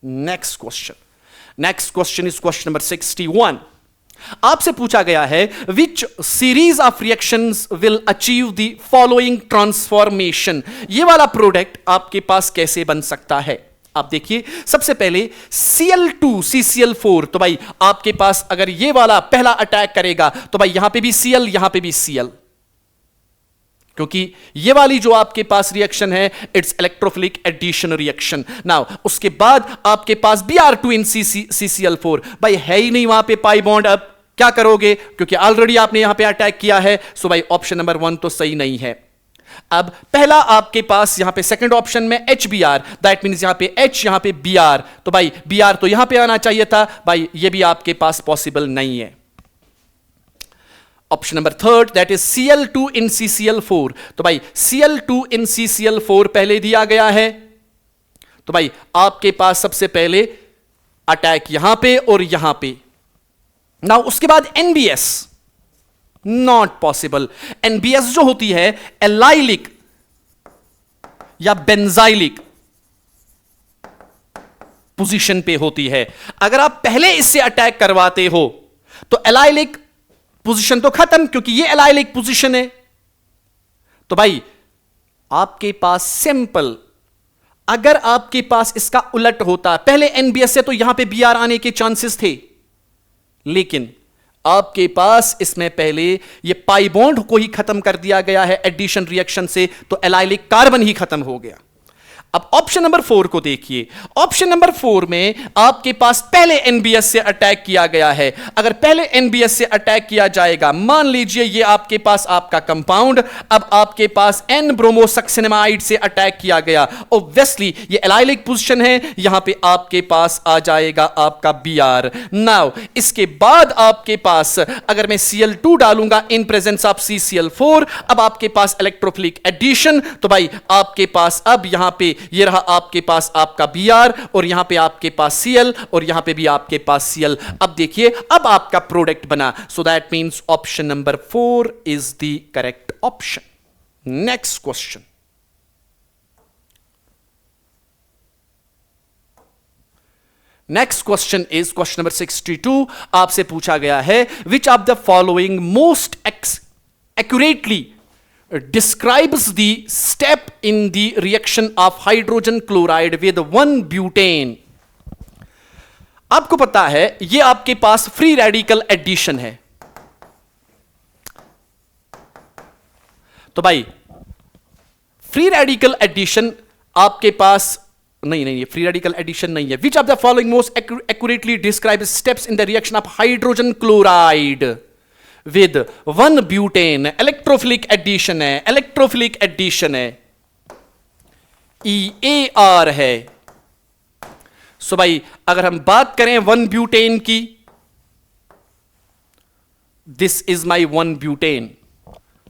Next question is question number 61। आपसे पूछा गया है which series of reactions will achieve the following transformation. ये वाला प्रोडक्ट आपके पास कैसे बन सकता है? आप देखिए, सबसे पहले Cl2 CCl4, तो भाई आपके पास अगर ये वाला पहला अटैक करेगा तो भाई यहां पे भी Cl, यहां पे भी Cl, क्योंकि ये वाली जो आपके पास रिएक्शन है it's electrophilic addition reaction. Now उसके बाद आपके पास Br2 इन CCl4, भाई है ही नहीं वहां पे पाई बॉन्ड, अब क्या करोगे? क्योंकि ऑलरेडी आपने यहां पे अटैक किया है। सो भाई ऑप्शन नंबर 1 तो सही नहीं है। अब पहला आपके पास यहां पे सेकंड ऑप्शन में HBr, दैट मींस यहां पे H, यहां पे Br, तो भाई Br तो यहां पे आना चाहिए था, भाई ये भी आपके पास पॉसिबल नहीं है। Option number third, that is Cl2 in CCl4, तो भाई Cl2 इन CCl4 पहले दिया गया है, तो भाई आपके पास सबसे पहले अटैक यहां पे और यहां पे। नाउ उसके बाद NBS, नॉट पॉसिबल। NBS जो होती है एलाइलिक या बेंजाइलिक पोजीशन पे होती है। अगर आप पहले इससे अटैक करवाते हो तो एलाइलिक पोजीशन तो खत्म, क्योंकि ये एलाइलिक पोजीशन है। तो भाई आपके पास सिंपल, अगर आपके पास इसका उलट होता, पहले NBS से तो यहां पे Br आने के चांसेस थे, लेकिन आपके पास इसमें पहले ये पाई बॉन्ड को ही खत्म कर दिया गया है एडिशन रिएक्शन से, तो एलाइलिक कार्बन ही खत्म हो गया। अब ऑप्शन नंबर 4 को देखिए। ऑप्शन नंबर 4 में आपके पास पहले NBS से अटैक किया गया है। अगर पहले NBS से अटैक किया जाएगा, मान लीजिए ये आपके पास आपका कंपाउंड, अब आपके पास N ब्रोमोसक्सिनेमाइड से अटैक किया गया, ऑब्वियसली ये एलाइलिक पोजीशन है, यहां पे आपके पास आ जाएगा आपका Br। नाउ इसके बाद आपके पास अगर मैं Cl2 डालूंगा इन प्रेजेंस ऑफ CCl4, अब आपके पास इलेक्ट्रोफिलिक एडिशन, तो भाई आपके पास अब यहां पे ये रहा आपके पास आपका Br, और यहां पे आपके पास Cl, और यहां पे भी आपके पास Cl। अब देखिए अब आपका प्रोडक्ट बना, so that means option number 4 is the correct option. Next question, next question is question number 62। आपसे पूछा गया है which of the following most accurately describes the step in the reaction of hydrogen chloride with 1-butane। आपको पता है ये आपके पास free radical addition है, तो भाई फ्री रेडिकल एडिशन आपके पास नहीं, फ्री रेडिकल एडिशन नहीं है। Which of the following most accurately describes steps in the reaction of hydrogen chloride with one butene. Electrophilic addition है, इलेक्ट्रोफिलिक एडिशन है, EAR है। सो भाई अगर हम बात करें 1-ब्यूटेन की, दिस इज माई 1-ब्यूटेन,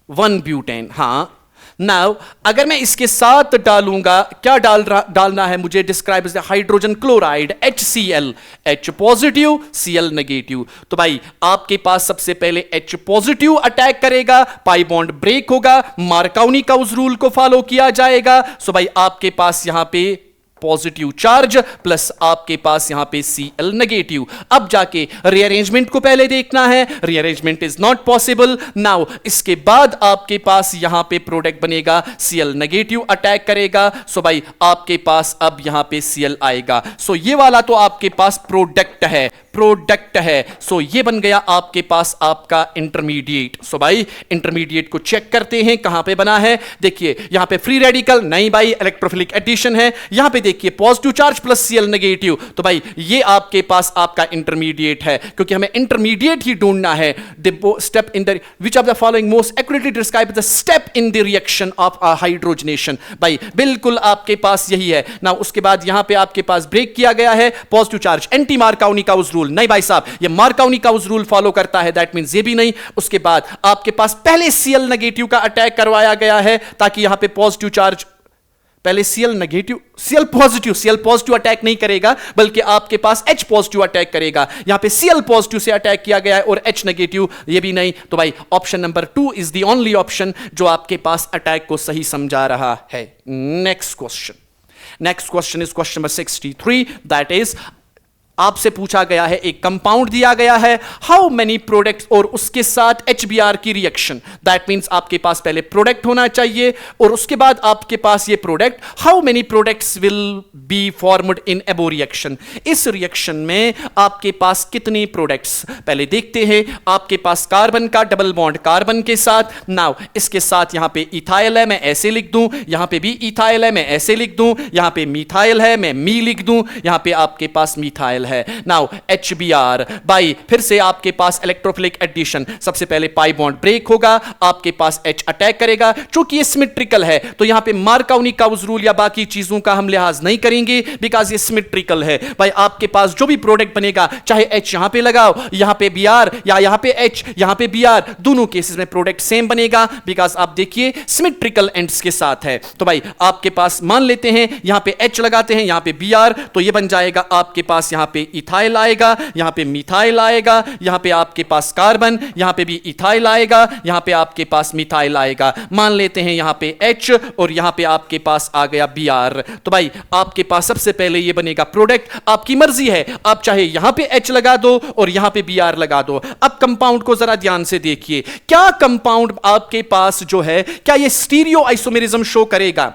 1-ब्यूटेन। हां, नाउ अगर मैं इसके साथ डालूंगा, क्या डालना है मुझे? Describe hydrogen chloride HCl, H positive Cl negative. तो भाई आपके पास सबसे पहले H पॉजिटिव अटैक करेगा, पाई बॉन्ड ब्रेक होगा, मार्काउनी का उस रूल को फॉलो किया जाएगा। सो भाई आपके पास यहां पे पॉजिटिव चार्ज प्लस आपके पास यहां पे Cl नेगेटिव। अब जाके रीअरेंजमेंट को पहले देखना है, rearrangement is not possible. Now इसके बाद आपके पास यहां पे प्रोडक्ट बनेगा, Cl नेगेटिव अटैक करेगा, सो भाई आपके पास अब यहां पे Cl आएगा। सो ये वाला तो आपके पास प्रोडक्ट है, प्रोडक्ट है। सो ये बन गया आपके पास आपका इंटरमीडिएट। सो भाई इंटरमीडिएट को चेक करते हैं कहां पे बना है। देखिए यहां पे फ्री रेडिकल नहीं भाई, इलेक्ट्रोफिलिक एडिशन है। यहां पे देखिए positive charge plus Cl negative, तो भाई ये आपके पास आपका इंटरमीडिएट है, क्योंकि हमें इंटरमीडिएट ही ढूंढना है। Step in the which of the following most accurately describe the step in the reaction of hydrogenation. भाई बिल्कुल आपके पास यही है ना। उसके बाद यहां पे आपके पास ब्रेक किया गया है positive charge, anti Markovnikov-cows rule नहीं भाई साहब, ये मार्कोनी-काउज़ रूल फॉलो करता है, दैट मींस ये भी नहीं। उसके बाद आपके पास पहले Cl नेगेटिव का अटैक करवाया गया है ताकि यहां पे पॉजिटिव चार्ज, पहले Cl negative, Cl positive attack नहीं करेगा बल्कि आपके पास H पॉजिटिव अटैक करेगा। यहां पे Cl पॉजिटिव से अटैक किया गया है और H नेगेटिव ये भी नहीं। तो भाई option number 2 is the only option जो आपके पास अटैक को सही समझा रहा है। Next question is question number 63, that is आपसे पूछा गया है एक कंपाउंड दिया गया है, हाउ मेनी प्रोडक्ट्स और उसके साथ HBr की रिएक्शन। दैट मींस आपके पास पहले प्रोडक्ट होना चाहिए और उसके बाद आपके पास ये product, how many products will be formed in एबो रिएक्शन। इस रिएक्शन में आपके पास कितने प्रोडक्ट्स, पहले देखते हैं। आपके पास कार्बन का डबल बॉन्ड कार्बन के साथ, नाउ इसके साथ यहां पे इथाइल है, मैं ऐसे लिख दूं। यहां पे भी इथाइल है, मैं ऐसे लिख दूं। यहां पे मिथाइल है, मैं मी लिख दूं। यहां पे आपके पास मिथाइल है। नाउ HBr, बाई फिर से आपके पास इलेक्ट्रोफिलिक एडिशन, सबसे पहले पाई बॉन्ड ब्रेक होगा, आपके पास H अटैक करेगा। चूंकि ये सिमेट्रिकल है तो यहां पे मार्कोनी-काउज़ रूल या बाकी चीजों का हम लिहाज नहीं करेंगे, बिकॉज ये सिमेट्रिकल है। भाई आपके पास जो भी प्रोडक्ट बनेगा, चाहे H यहां पे लगाओ, यहां पे Br या यहां पे H, यहां पे Br, दोनों केसेस में प्रोडक्ट सेम बनेगा, बिकॉज आप देखिए सिमेट्रिकल एंड्स के साथ है। तो भाई आपके पास मान लेते हैं यहां पे H लगाते हैं, यहां पे Br, तो ये बन जाएगा आपके पास यहां पे इथाइल आएगा, यहां पे मिथाइल आएगा, यहां पे आपके पास कार्बन, यहां पे भी इथाइल आएगा, यहां पे आपके पास मिथाइल आएगा। मान लेते हैं यहां पे H और यहां पे आपके पास आ गया Br। तो भाई आपके पास सबसे पहले ये बनेगा प्रोडक्ट। आपकी मर्जी है, आप चाहे यहां पे H लगा दो और यहां पे Br लगा दो। अब कंपाउंड को जरा ध्यान से देखिए, क्या कंपाउंड आपके पास जो है, क्या ये स्टीरियो आइसोमेरिज्म शो करेगा?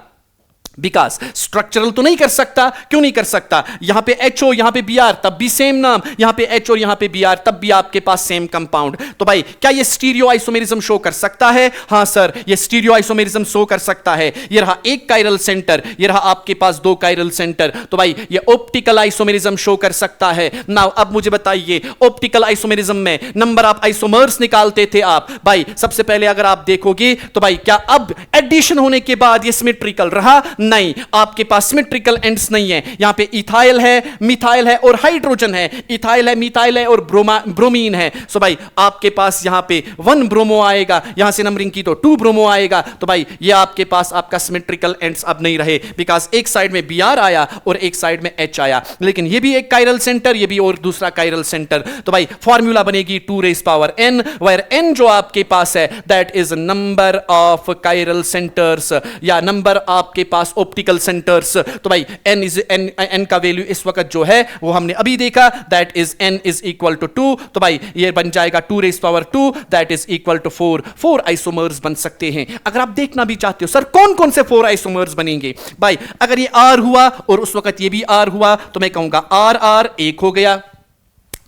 बिकॉज स्ट्रक्चरल तो नहीं कर सकता। क्यों नहीं कर सकता? यहां पे H हो, यहां पे Br, तब भी सेम नाम, यहां पे H और यहां पे Br, तब भी आपके पास सेम कंपाउंड। तो भाई क्या ये स्टीरियो आइसोमेरिज्म शो कर सकता है? हां सर, ये स्टीरियो आइसोमेरिज्म शो कर सकता है। ये रहा एक कायरल सेंटर, ये रहा आपके पास दो कायरल सेंटर, तो भाई ये ऑप्टिकल आइसोमेरिज्म शो कर सकता है। नाउ अब मुझे बताइए, ऑप्टिकल आइसोमेरिज्म में नंबर ऑफ आइसोमर्स निकालते थे आप। भाई सबसे पहले अगर आप देखोगे तो भाई क्या अब एडिशन होने के बाद ये सिमेट्रिकल रहा? नहीं, आपके पास सिमेट्रिकल एंड्स नहीं है। यहां पे इथाइल है, मिथाइल है और हाइड्रोजन है। इथाइल है, मिथाइल है और ब्रोमीन है। सो भाई आपके पास यहां पे 1 ब्रोमो आएगा, यहां से नंबरिंग की तो 2 ब्रोमो आएगा। तो भाई ये आपके पास आपका सिमेट्रिकल एंड्स अब नहीं रहे, बिकॉज एक साइड में Br आया और एक साइड में H आया। लेकिन ये भी एक कायरल सेंटर, ये भी और दूसरा कायरल सेंटर। तो भाई फॉर्मूला बनेगी 2⁻n, वेयर n जो आपके पास है that is number of chiral centres या नंबर आपके पास ऑप्टिकल सेंटर्स। तो भाई n का वैल्यू इस वक्त जो है वो हमने अभी देखा, that is n is equal to 2। तो भाई ये बन जाएगा 2⁻2 that is equal to 4। 4 isomers बन सकते हैं। अगर आप देखना भी चाहते हो सर कौन कौन से 4 आइसोमर्स बनेंगे, भाई अगर ये R हुआ और उस वक्त ये भी R हुआ तो मैं कहूंगा R एक हो गया।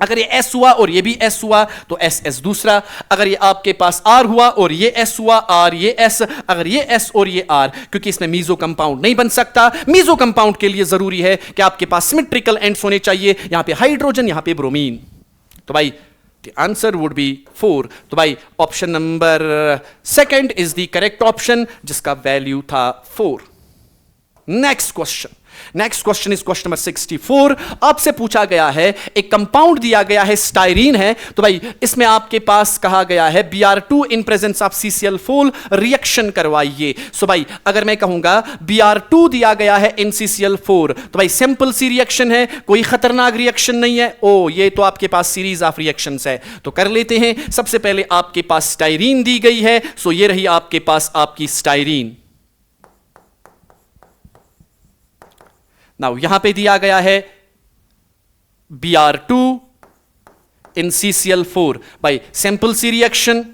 अगर ये S हुआ और ये भी S हुआ तो S दूसरा। अगर ये आपके पास R हुआ और ये S हुआ, R ये S, अगर ये S और ये R, क्योंकि इसमें मीजो कंपाउंड नहीं बन सकता। मीजो कंपाउंड के लिए जरूरी है कि आपके पास सिमेट्रिकल एंड्स होने चाहिए, यहां पे हाइड्रोजन, यहां पे ब्रोमीन। तो भाई the answer would be 4। तो भाई option number 2 is the correct option जिसका वैल्यू था 4। Next question is question number 64। आपसे पूछा गया है एक कंपाउंड दिया गया है, स्टाइरीन है। तो भाई इसमें आपके पास कहा गया है Br2 in presence of CCl4 reaction करवाइए। सो भाई अगर मैं कहूंगा Br2 दिया गया है इन CCl4 तो भाई सिंपल सी रिएक्शन है, कोई खतरनाक रिएक्शन नहीं है। ओ ये तो आपके पास सीरीज ऑफ रिएक्शंस है, तो कर लेते हैं। सबसे पहले आपके पास स्टाइरीन दी गई है, सो ये रही आपके पास आपकी स्टाइरीन। नाउ यहां पे दिया गया है Br2 इन CCl4। भाई सिंपल सी रिएक्शन,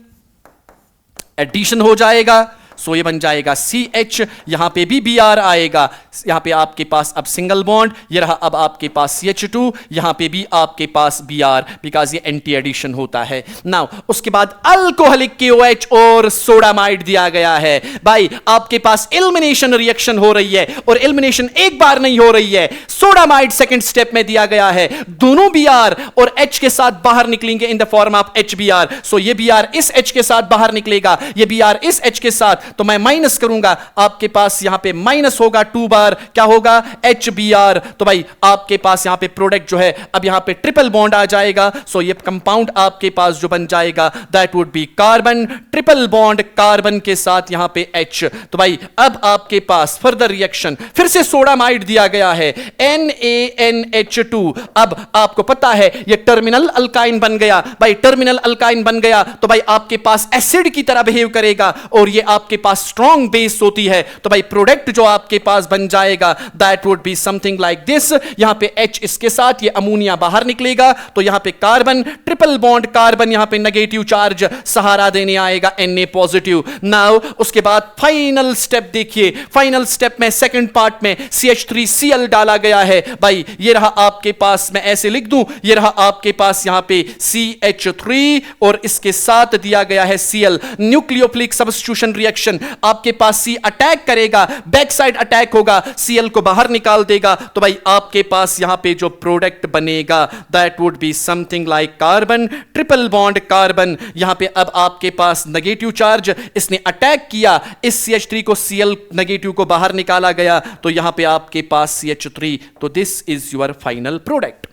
एडिशन हो जाएगा। सो ये बन जाएगा CH, यहां पे भी Br आएगा, यहां पे आपके पास अब सिंगल बॉन्ड, ये रहा अब आपके पास CH2, यहां पे भी आपके पास Br, बिकॉज ये एंटी एडिशन होता है। नाउ उसके बाद अल्कोहलिक KOH और सोडामाइड दिया गया है। भाई आपके पास एलिमिनेशन रिएक्शन हो रही है, और एलिमिनेशन एक बार नहीं हो रही है, सोडामाइड सेकंड स्टेप में दिया गया है। दोनों Br और H के साथ बाहर निकलेंगे इन द फॉर्म ऑफ HBr। सो ये Br इस H के साथ बाहर निकलेगा, ये Br इस H के साथ, तो मैं माइनस करूंगा, आपके पास यहां पे माइनस होगा 2 बार, क्या होगा HBr। तो भाई आपके पास यहां पे प्रोडक्ट जो है अब यहां पे ट्रिपल बॉन्ड आ जाएगा। सो ये कंपाउंड आपके पास जो बन जाएगा that would B carbon, triple bond carbon के साथ यहां पे H। तो भाई अब आपके पास फर्दर रिएक्शन फिर से सोडामाइड दिया गया है NaNH2। अब आपको पता है ये टर्मिनल अल्काइन बन गया। भाई टर्मिनल अल्काइन बन गया तो भाई आपके पास एसिड की तरह बिहेव करेगा, और ये आपके पास स्ट्रॉन्ग बेस होती है। तो भाई प्रोडक्ट जो आपके पास बन जाएगा that would be something like this. यहां पे H इसके साथ ये अमोनिया बाहर निकलेगा, तो यहां पे कार्बन, ट्रिपल बॉन्ड कार्बन, यहां पे नेगेटिव चार्ज सहारा देने आएगा Na पॉजिटिव। नाउ उसके बाद फाइनल स्टेप देखिए, फाइनल स्टेप में सेकंड पार्ट में CH3Cl डाला गया है। भाई ये रहा आपके पास, मैं ऐसे लिख दूं, ये रहा आपके पास यहां पे CH3 और इसके साथ दिया गया है Cl। न्यूक्लियोफिलिक सब्स्टिट्यूशन रिएक्शन, आपके पास C अटैक करेगा, बैक साइड अटैक होगा, Cl को बाहर निकाल देगा। तो भाई आपके पास यहां पे जो प्रोडक्ट बनेगा that would be something like carbon, triple bond carbon. यहां पे अब आपके पास नेगेटिव चार्ज, इसने अटैक किया, इस CH3 को Cl नेगेटिव को बाहर निकाला गया, तो यहां पे आपके पास CH3। तो this is your final product.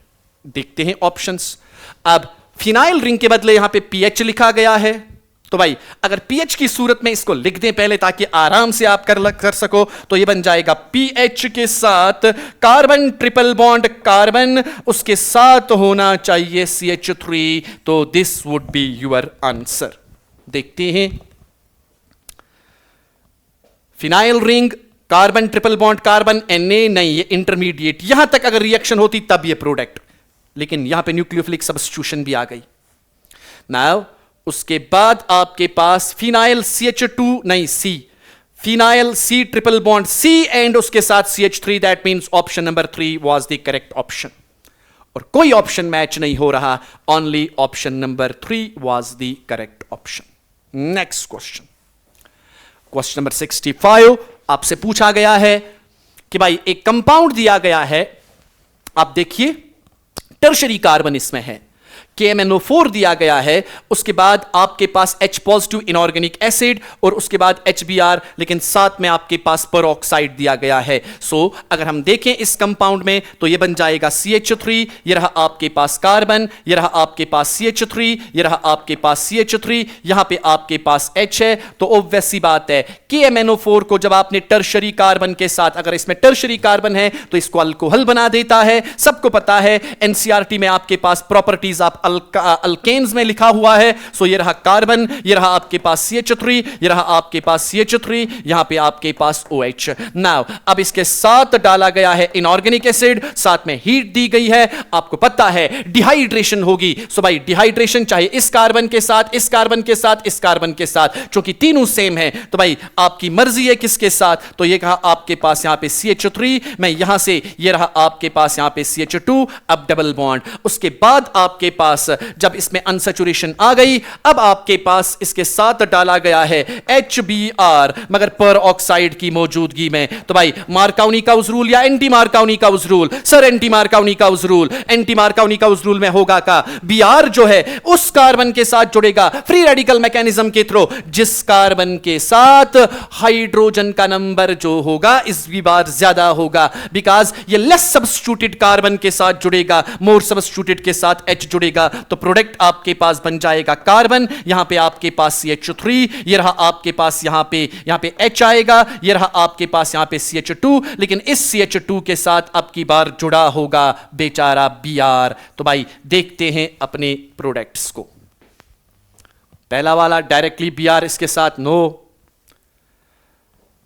देखते हैं ऑप्शंस। अब फिनाइल रिंग के बदले यहां पे पीएच लिखा गया है, तो भाई अगर पीएच की सूरत में इसको लिख दें पहले ताकि आराम से आप कर सको, तो ये बन जाएगा पीएच के साथ कार्बन, ट्रिपल बॉन्ड कार्बन, उसके साथ होना चाहिए CH3। तो this would be your answer. देखते हैं phenyl ring, carbon, triple bond carbon, Na नहीं, ये इंटरमीडिएट। यहां तक अगर रिएक्शन होती तब ये प्रोडक्ट, लेकिन यहां पे न्यूक्लियोफिलिक सब्स्टिट्यूशन भी आ गई। नाउ उसके बाद आपके पास फिनाइल CH2 नहीं C, phenyl C triple bond C and उसके साथ CH3, that means option number 3 was the correct option. और कोई ऑप्शन मैच नहीं हो रहा, only option number 3 was the correct option. Next question, question number 65 आपसे पूछा गया है कि भाई एक कंपाउंड दिया गया है, आप देखिए टर्शरी कार्बन इसमें है, KMnO4 दिया गया है, उसके बाद आपके पास H पॉजिटिव इनऑर्गेनिक एसिड और उसके बाद HBr, लेकिन साथ में आपके पास पेरोक्साइड दिया गया है। सो अगर हम देखें इस कंपाउंड में तो ये बन जाएगा CH3, ये रहा आपके पास कार्बन, ये रहा आपके पास CH3, ये रहा आपके पास CH3, यहां पे आपके पास H है। तो ऑब्वियस सी बात है KMnO4 को जब आपने टर्शरी कार्बन के साथ, अगर इसमें टर्शरी कार्बन है तो इसको अल्कोहल बना देता है, सबको पता है। NCERT में आपके पास प्रॉपर्टीज ऑफ अल्केन्स में लिखा हुआ है। सो ये रहा कार्बन, ये रहा आपके पास CH3, ये रहा आपके पास CH3, यहां पे आपके पास OH। नाउ अब इसके साथ डाला गया है इनऑर्गेनिक एसिड, साथ में हीट दी गई है, आपको पता है डिहाइड्रेशन होगी। सो भाई डिहाइड्रेशन चाहे इस कार्बन के साथ, इस कार्बन के साथ, इस कार्बन के साथ, क्योंकि तीनों सेम है, तो भाई आपकी मर्जी है किसके साथ। तो ये कहा आपके पास यहां पे CH3, मैं यहां से, ये रहा आपके पास यहां पे CH2, अब डबल बॉन्ड। उसके बाद आपके पास जब इसमें अनसैचुरेशन आ गई, अब आपके पास इसके साथ डाला गया है HBr, मगर पर ऑक्साइड की मौजूदगी में। तो भाई मार्काउनी का रूल या एंटी मार्काउनी का रूल? सर एंटी मार्काउनी का रूल। एंटी मार्काउनी का रूल में होगा का Br जो है उस कार्बन के साथ जुड़ेगा फ्री रेडिकल मैकेनिज्म के थ्रू, जिस कार्बन के साथ हाइड्रोजन का नंबर जो होगा इस बार ज्यादा होगा, बिकॉज ये लेस सब्स्टिट्यूटेड कार्बन के साथ जुड़ेगा, मोर सब्स्टिट्यूटेड के साथ H जुड़ेगा। तो प्रोडक्ट आपके पास बन जाएगा कार्बन, यहां पे आपके पास CH3, ये रहा आपके पास यहां पे H आएगा, ये रहा आपके पास यहां पे CH2, लेकिन इस CH2 के साथ अब की बार जुड़ा होगा बेचारा Br। तो भाई देखते हैं अपने प्रोडक्ट्स को। पहला वाला डायरेक्टली Br इसके साथ, नो,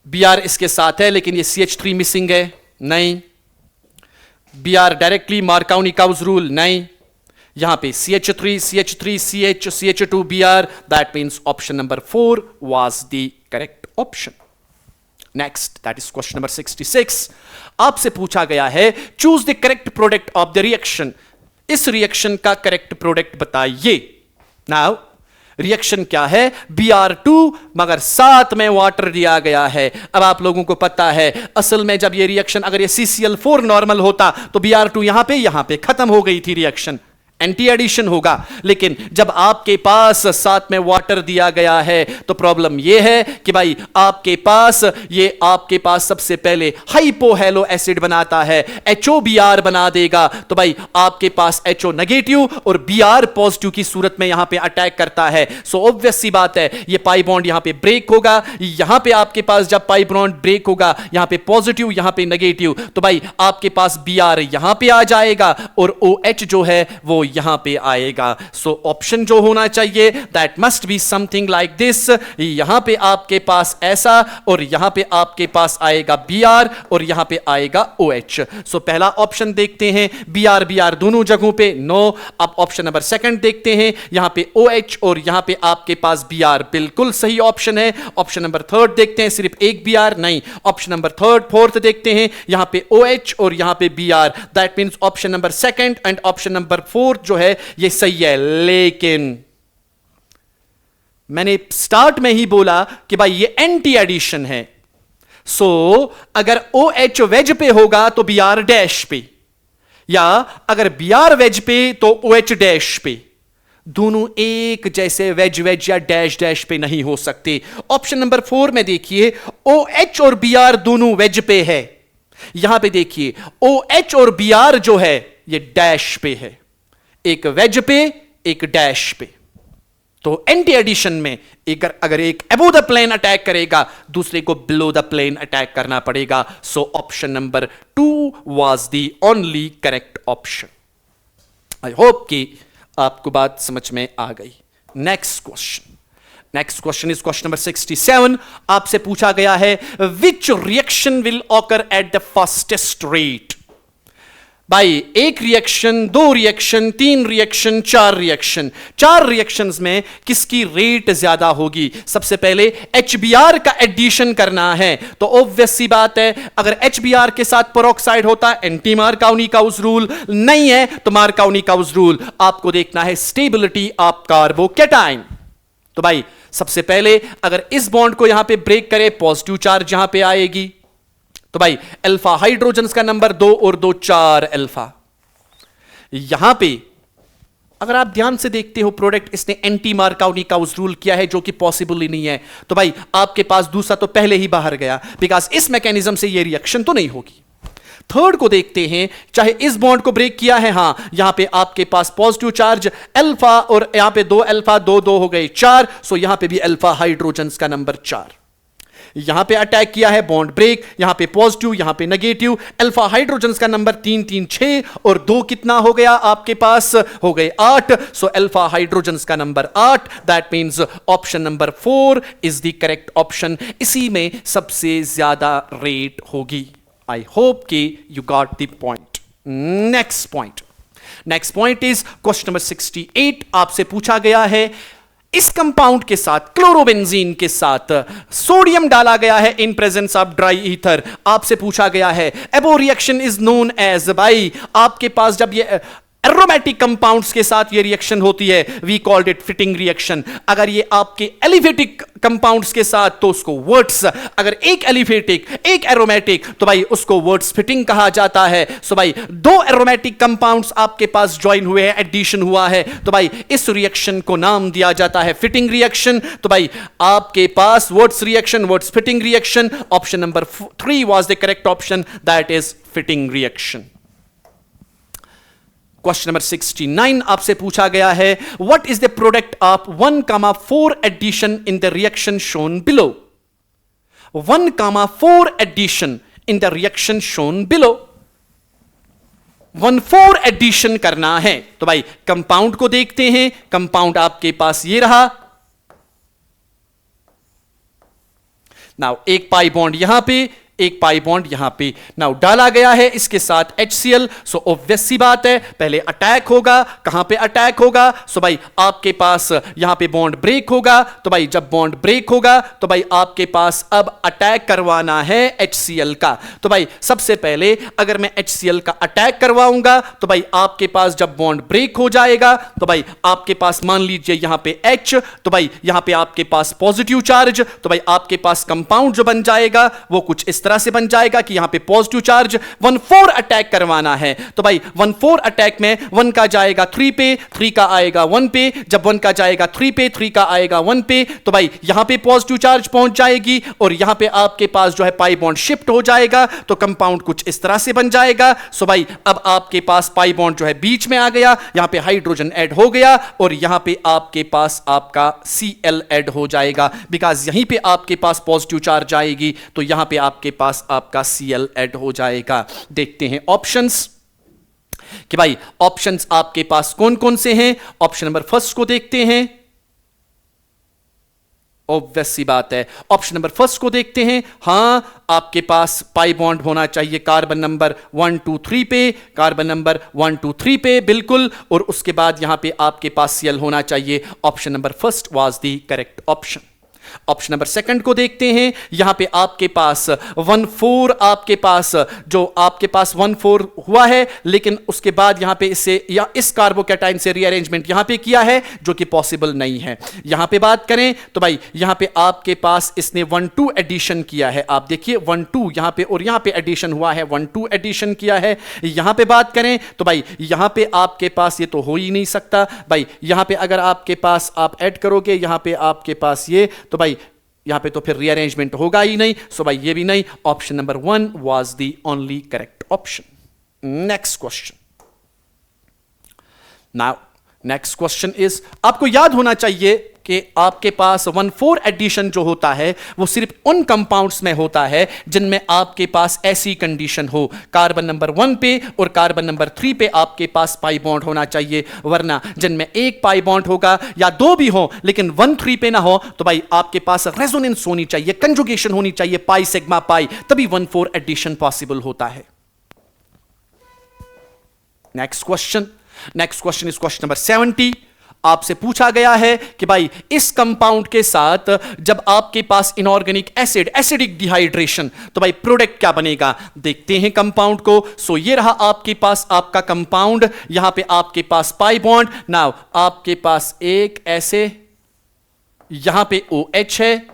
Br इसके साथ है लेकिन ये CH3 मिसिंग है, नहीं। Br डायरेक्टली मार्काउनी का रूल, नहीं। यहां पे CH3 CH3 CH CH2 Br, that means option number 4 was the correct option. Next, that is question number 66. आपसे पूछा गया है choose the correct product of the reaction. इस रिएक्शन का करेक्ट प्रोडक्ट बताइए. नाउ रिएक्शन क्या है? Br2 मगर साथ में वाटर दिया गया है. अब आप लोगों को पता है असल में जब ये रिएक्शन अगर ये CCl4 नॉर्मल होता तो Br2 यहां पे खत्म हो गई थी रिएक्शन, एंटी एडिशन होगा. लेकिन जब आपके पास साथ में वाटर दिया गया है तो प्रॉब्लम यह है कि भाई आपके पास सबसे पहले हाइपोहेलो एसिड बनाता है, HOBr बना देगा. तो भाई आपके पास HO नेगेटिव और Br पॉजिटिव की सूरत में यहां पे अटैक करता है. सो ऑब्वियस सी बात है ये पाई बॉन्ड यहां पे ब्रेक होगा. यहां पे आपके पास जब पाई बॉन्ड ब्रेक होगा यहां पे पॉजिटिव यहां पे नेगेटिव, तो भाई आपके पास Br यहां पे आ जाएगा और OH जो है वो यहां पे आएगा. सो ऑप्शन जो होना चाहिए that must be something like this. यहां पे आपके पास ऐसा और यहां पे आपके पास आएगा Br और यहां पे आएगा OH. सो पहला ऑप्शन देखते हैं Br दोनों जगहों पे नो. अब ऑप्शन नंबर सेकंड देखते हैं यहां पे OH और यहां पे आपके पास Br बिल्कुल सही ऑप्शन है. ऑप्शन नंबर थर्ड देखते हैं सिर्फ एक Br नहीं. ऑप्शन नंबर थर्ड फोर्थ देखते हैं यहां पे OH और यहां पे Br, that means option number second and option number fourth जो है ये सही है. लेकिन मैंने स्टार्ट में ही बोला कि भाई ये एंटी एडिशन है. सो अगर OH वेज पे होगा तो Br डैश पे, या अगर Br वेज पे तो OH डैश पे. दोनों एक जैसे वेज या डैश डैश पे नहीं हो सकते. ऑप्शन नंबर 4 में देखिए OH और Br दोनों वेज पे है. यहां पे देखिए OH और Br जो है ये डैश पे है, एक वेज पे एक डैश पे. तो एंटी एडिशन में अगर एक अबोव द प्लेन अटैक करेगा दूसरे को बिलो द प्लेन अटैक करना पड़ेगा. सो option number 2 was the only correct option. I hope कि आपको बात समझ में आ गई. Next question is question number 67. आपसे पूछा गया है which reaction will occur at the fastest rate. भाई एक रिएक्शन, दो रिएक्शन, तीन रिएक्शन, चार रिएक्शंस में किसकी रेट ज्यादा होगी? सबसे पहले HBr का एडिशन करना है तो ऑब्वियस सी बात है अगर HBr के साथ पेरोक्साइड होता एंटी मार्कोनी-काउज रूल नहीं है तो मार्कोनी-काउज रूल. आपको देखना है स्टेबिलिटी ऑफ कार्बोकैटायन. तो भाई सबसे पहले अगर इस बॉन्ड को यहां पे ब्रेक करे पॉजिटिव चार्ज यहां पे आएगी. तो भाई अल्फा हाइड्रोजन्स का नंबर 2 और 2 4 अल्फा. यहां पे अगर आप ध्यान से देखते हो प्रोडक्ट इसने एंटी मार्कोनी-काउज रूल किया है जो कि पॉसिबल ही नहीं है. तो भाई आपके पास दूसरा तो पहले ही बाहर गया बिकॉज इस मैकेनिज्म से ये रिएक्शन तो नहीं होगी. थर्ड को देखते हैं, चाहे इस बॉन्ड को ब्रेक किया है, हां यहां पे आपके पास पॉजिटिव चार्ज अल्फा और यहां पे 2 अल्फा 2 2 हो गए 4. सो यहां पे भी अल्फा हाइड्रोजन्स का नंबर 4. यहां पे अटैक किया है बॉन्ड ब्रेक, यहां पे पॉजिटिव यहां पे नेगेटिव. अल्फा हाइड्रोजन्स का नंबर 3 3 6 और 2 कितना हो गया आपके पास? हो गए 8. सो अल्फा हाइड्रोजन्स का number 8, that means option number 4 is the correct option. इसी में सबसे ज्यादा रेट होगी. आई होप कि you got the point. Next point is question number 68. आपसे पूछा गया है इस कंपाउंड के साथ क्लोरोबेंजीन के साथ सोडियम डाला गया है इन प्रेजेंस ऑफ ड्राई ईथर. आपसे पूछा गया है एबो रिएक्शन इज नोन एज. भाई आपके पास जब ये एरोमेटिक कंपाउंड्स के साथ ये रिएक्शन होती है we called it Fittig reaction. अगर ये आपके एलिफेटिक कंपाउंड्स के साथ तो उसको वर्ड्स, अगर एक एलिफेटिक एक एरोमेटिक तो भाई उसको वर्ड्स फिटिंग कहा जाता है. सो भाई दो एरोमेटिक कंपाउंड्स आपके पास ज्वाइन हुए हैं, एडिशन हुआ है, तो भाई इस रिएक्शन को नाम दिया जाता है फिटिंग रिएक्शन. तो भाई आपके पास Wurtz reaction, Wurtz Fittig reaction. Option number 3 was the correct option, that is Fittig reaction. Question number 69 आपसे पूछा गया है what is the product of 1,4 addition in the reaction shown below. 1,4 addition in the reaction shown below. 1,4 addition करना है तो भाई compound को देखते हैं. कंपाउंड आपके पास ये रहा. नाउ एक पाई बॉन्ड यहां पे, एक पाई बॉन्ड यहां पे नाउ डाला गया है इसके साथ HCl। सो ऑब्वियस सी बात है पहले अटैक होगा। कहां पे अटैक होगा? सो भाई आपके पास यहां पे बॉन्ड ब्रेक होगा। तो भाई जब बॉन्ड ब्रेक होगा तो भाई आपके पास अब अटैक करवाना है HCl का। तो भाई सबसे पहले अगर मैं HCl का अटैक करवाऊंगा तो भाई आपके पास जब बॉन्ड ब्रेक हो जाएगा तो भाई आपके पास मान लीजिए यहां पे H, तो भाई यहां पे आपके पास पॉजिटिव चार्ज, तो भाई आपके पास कंपाउंड जो बन जाएगा वो कुछ इस तरह से बन जाएगा कि यहां पे पॉजिटिव चार्ज 1,4 अटैक करवाना है। तो भाई 1,4 अटैक में 1 का जाएगा 3 पे, 3 का आएगा 1 पे। जब 1 का जाएगा 3 पे, 3 का आएगा 1 पे, तो भाई यहां पे पॉजिटिव चार्ज पहुंच जाएगी और यहां पे आपके पास जो है पाई बॉन्ड शिफ्ट हो जाएगा। तो कंपाउंड कुछ इस तरह से बन जाएगा। सो भाई अब आपके पास पाई बॉन्ड जो है बीच में आ गया, यहां पे हाइड्रोजन ऐड हो गया और यहां पे आपके पास आपका Cl ऐड हो जाएगा। बिकॉज यहीं पे आपके पास पॉजिटिव चार्ज आएगी तो यहां पे आपके पास आपका Cl ऐड हो जाएगा। देखते हैं ऑप्शंस कि भाई ऑप्शंस आपके पास कौन कौन से हैं। ऑप्शन नंबर फर्स्ट को देखते हैं। ऑब्वियस सी बात है ऑप्शन नंबर फर्स्ट को देखते हैं। हां आपके पास पाई बॉन्ड होना चाहिए कार्बन नंबर 1 2 3 पे, कार्बन नंबर 1 2 3 पे बिल्कुल, और उसके बाद यहां पे आपके पास Cl होना चाहिए। Option number first was the correct option. Option number second को देखते हैं। यहां पे आपके पास 1,4 आपके पास जो आपके पास 1,4 हुआ है, लेकिन उसके बाद यहां पे इससे या इस कार्बोकैटाइन से रीअरेंजमेंट यहां पे किया है जो कि पॉसिबल नहीं है। यहां पे बात करें तो भाई यहां पे आपके पास इसने 1,2 एडिशन किया है। आप देखिए 1,2 यहां पे और यहां पे एडिशन हुआ है, 1,2 एडिशन किया है। यहां पे बात करें तो भाई यहां पे आपके पास ये तो हो ही नहीं सकता। भाई यहां पे अगर आपके पास आप ऐड करोगे यहां पे आपके पास ये, तो भाई यहां पे तो फिर रीअरेंजमेंट होगा ही नहीं। सो भाई ये भी नहीं। Option number 1 was the only correct option. Next question. Now next question is, आपको याद होना चाहिए कि आपके पास 1,4 एडिशन जो होता है वो सिर्फ उन कंपाउंड्स में होता है जिनमें आपके पास ऐसी कंडीशन हो, कार्बन नंबर 1 पे और कार्बन नंबर 3 पे आपके पास पाई बॉन्ड होना चाहिए। वरना जिनमें एक पाई बॉन्ड होगा या दो भी हो लेकिन 1 3 पे ना हो तो भाई आपके पास रेजोनेंस होनी चाहिए, कंजुगेशन होनी चाहिए, पाई सिग्मा पाई, तभी 1,4 एडिशन पॉसिबल होता है। Next question is question number 70। आपसे पूछा गया है कि भाई इस कंपाउंड के साथ जब आपके पास इनऑर्गेनिक एसिड, एसिडिक डिहाइड्रेशन, तो भाई प्रोडक्ट क्या बनेगा। देखते हैं कंपाउंड को। सो ये रहा आपके पास आपका कंपाउंड। यहां पे आपके पास पाई बॉन्ड, नाउ आपके पास एक ऐसे, यहां पे OH है,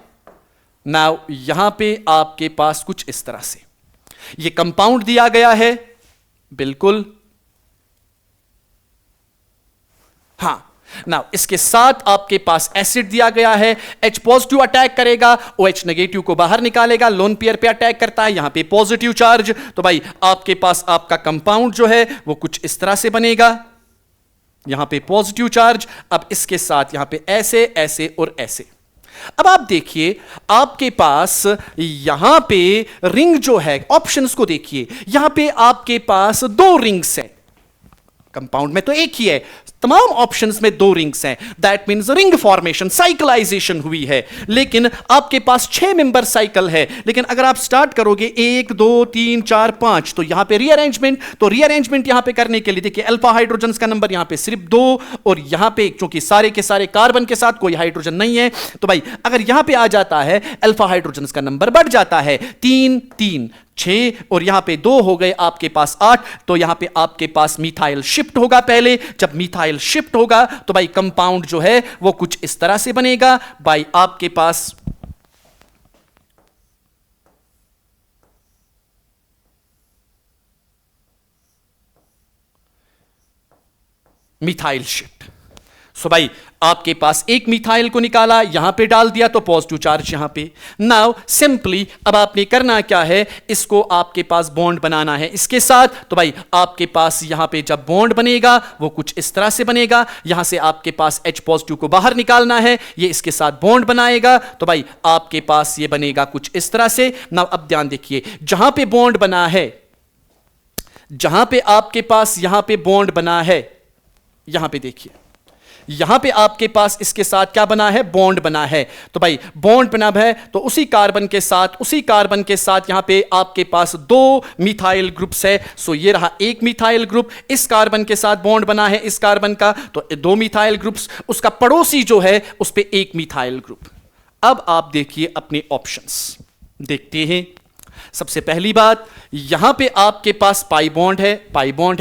नाउ यहां पे आपके पास कुछ इस तरह से ये कंपाउंड दिया गया है बिल्कुल। हां नाउ इसके साथ आपके पास एसिड दिया गया है। H पॉजिटिव अटैक करेगा, OH नेगेटिव को बाहर निकालेगा, लोन पेयर पे अटैक करता है, यहां पे पॉजिटिव चार्ज। तो भाई आपके पास आपका कंपाउंड जो है वो कुछ इस तरह से बनेगा, यहां पे पॉजिटिव चार्ज। अब इसके साथ यहां पे ऐसे ऐसे और ऐसे। अब आप देखिए आपके पास यहां पे रिंग जो है, ऑप्शंस को देखिए, यहां पे आपके पास 2 रिंग्स हैं। कंपाउंड में तो एक ही है, तमाम ऑप्शंस में 2 रिंग्स हैं। दैट मींस रिंग फॉर्मेशन, साइकिलाइजेशन हुई है। लेकिन आपके पास 6 मेंबर साइकिल है। लेकिन अगर आप स्टार्ट करोगे 1 2 3 4 5, तो यहां पे रीअरेंजमेंट, तो रीअरेंजमेंट यहां पे करने के लिए देखिए अल्फा हाइड्रोजन का नंबर यहां पे सिर्फ 2 और यहां पे क्योंकि सारे के सारे कार्बन के साथ कोई हाइड्रोजन नहीं है, तो भाई अगर यहां पे आ जाता है अल्फा हाइड्रोजन का नंबर बढ़ जाता है 3 3 6 और यहां पे 2 हो गए आपके पास 8। तो यहां पे आपके पास मिथाइल शिफ्ट होगा पहले। जब मिथाइल शिफ्ट होगा तो भाई कंपाउंड जो है वो कुछ इस तरह से बनेगा। भाई आपके पास मिथाइल शिफ्ट। सो भाई आपके पास एक मिथाइल को निकाला, यहां पे डाल दिया तो पॉजिटिव चार्ज यहां पे। नाउ सिंपली अब आपने करना क्या है, इसको आपके पास बॉन्ड बनाना है इसके साथ। तो भाई आपके पास यहां पे जब बॉन्ड बनेगा वो कुछ इस तरह से बनेगा। यहां से आपके पास H पॉजिटिव को बाहर निकालना है, ये इसके साथ बॉन्ड बनाएगा। तो भाई आपके पास ये बनेगा कुछ इस तरह से। नाउ अब ध्यान देखिए, जहां पे बॉन्ड बना है, जहां पे आपके पास यहां पे बॉन्ड बना है, यहां पे देखिए यहां पे आपके पास इसके साथ क्या बना है, बॉन्ड बना है। तो भाई बॉन्ड बना है तो उसी कार्बन के साथ यहां पे आपके पास दो मिथाइल ग्रुप्स है। सो ये रहा एक मिथाइल ग्रुप, इस कार्बन के साथ बॉन्ड बना है इस कार्बन का, तो दो मिथाइल ग्रुप्स, उसका पड़ोसी जो है उस पे एक मिथाइल ग्रुप। अब आप देखिए अपने ऑप्शंस, देखते हैं। सबसे पहली बात, यहां पे आपके पास पाई बॉन्ड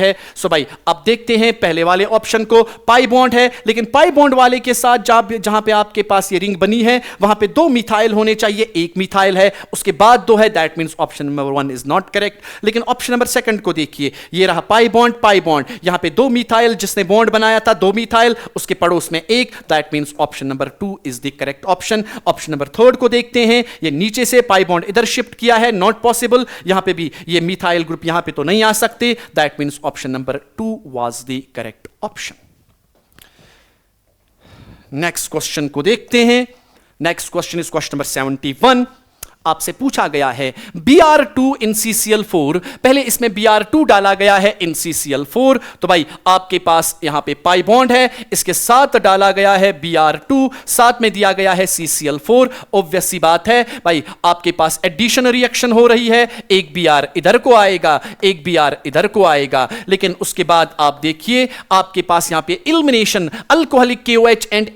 है। सो भाई अब देखते हैं पहले वाले ऑप्शन को, पाई बॉन्ड है, लेकिन पाई बॉन्ड वाले के साथ जहां पे आपके पास ये रिंग बनी है वहां पे दो मिथाइल होने चाहिए, एक मिथाइल है, उसके बाद दो है, that means option number 1 is not correct. लेकिन ऑप्शन नंबर 2 को देखिए, ये रहा पाई बॉन्ड, यहां पे दो मिथाइल, जिसने बॉन्ड बनाया था दो मिथाइल, उसके पड़ोस में एक, that means option number 2 is the correct option. Option number 3 को देखते हैं, ये नीचे से पाई बॉन्ड इधर शिफ्ट किया है, नॉट पॉसिबल, यहां पे भी ये मिथाइल ग्रुप यहां पे तो नहीं आ सकते, that means option number 2 was the correct option. Next question को देखते हैं। Next question is question number 71। आपसे पूछा गया है Br2 in CCl4, पहले इसमें Br2 डाला गया है in CCl4, तो भाई आपके पास यहां पे पाई बॉन्ड है, इसके साथ डाला गया है Br2, साथ में दिया गया है CCl4। ऑब्वियस सी बात है भाई, आपके पास एडिशन रिएक्शन हो रही है, एक Br इधर को आएगा, एक Br इधर को आएगा, लेकिन उसके बाद आप देखिए आपके पास यहां पे elimination, alcoholic KOH and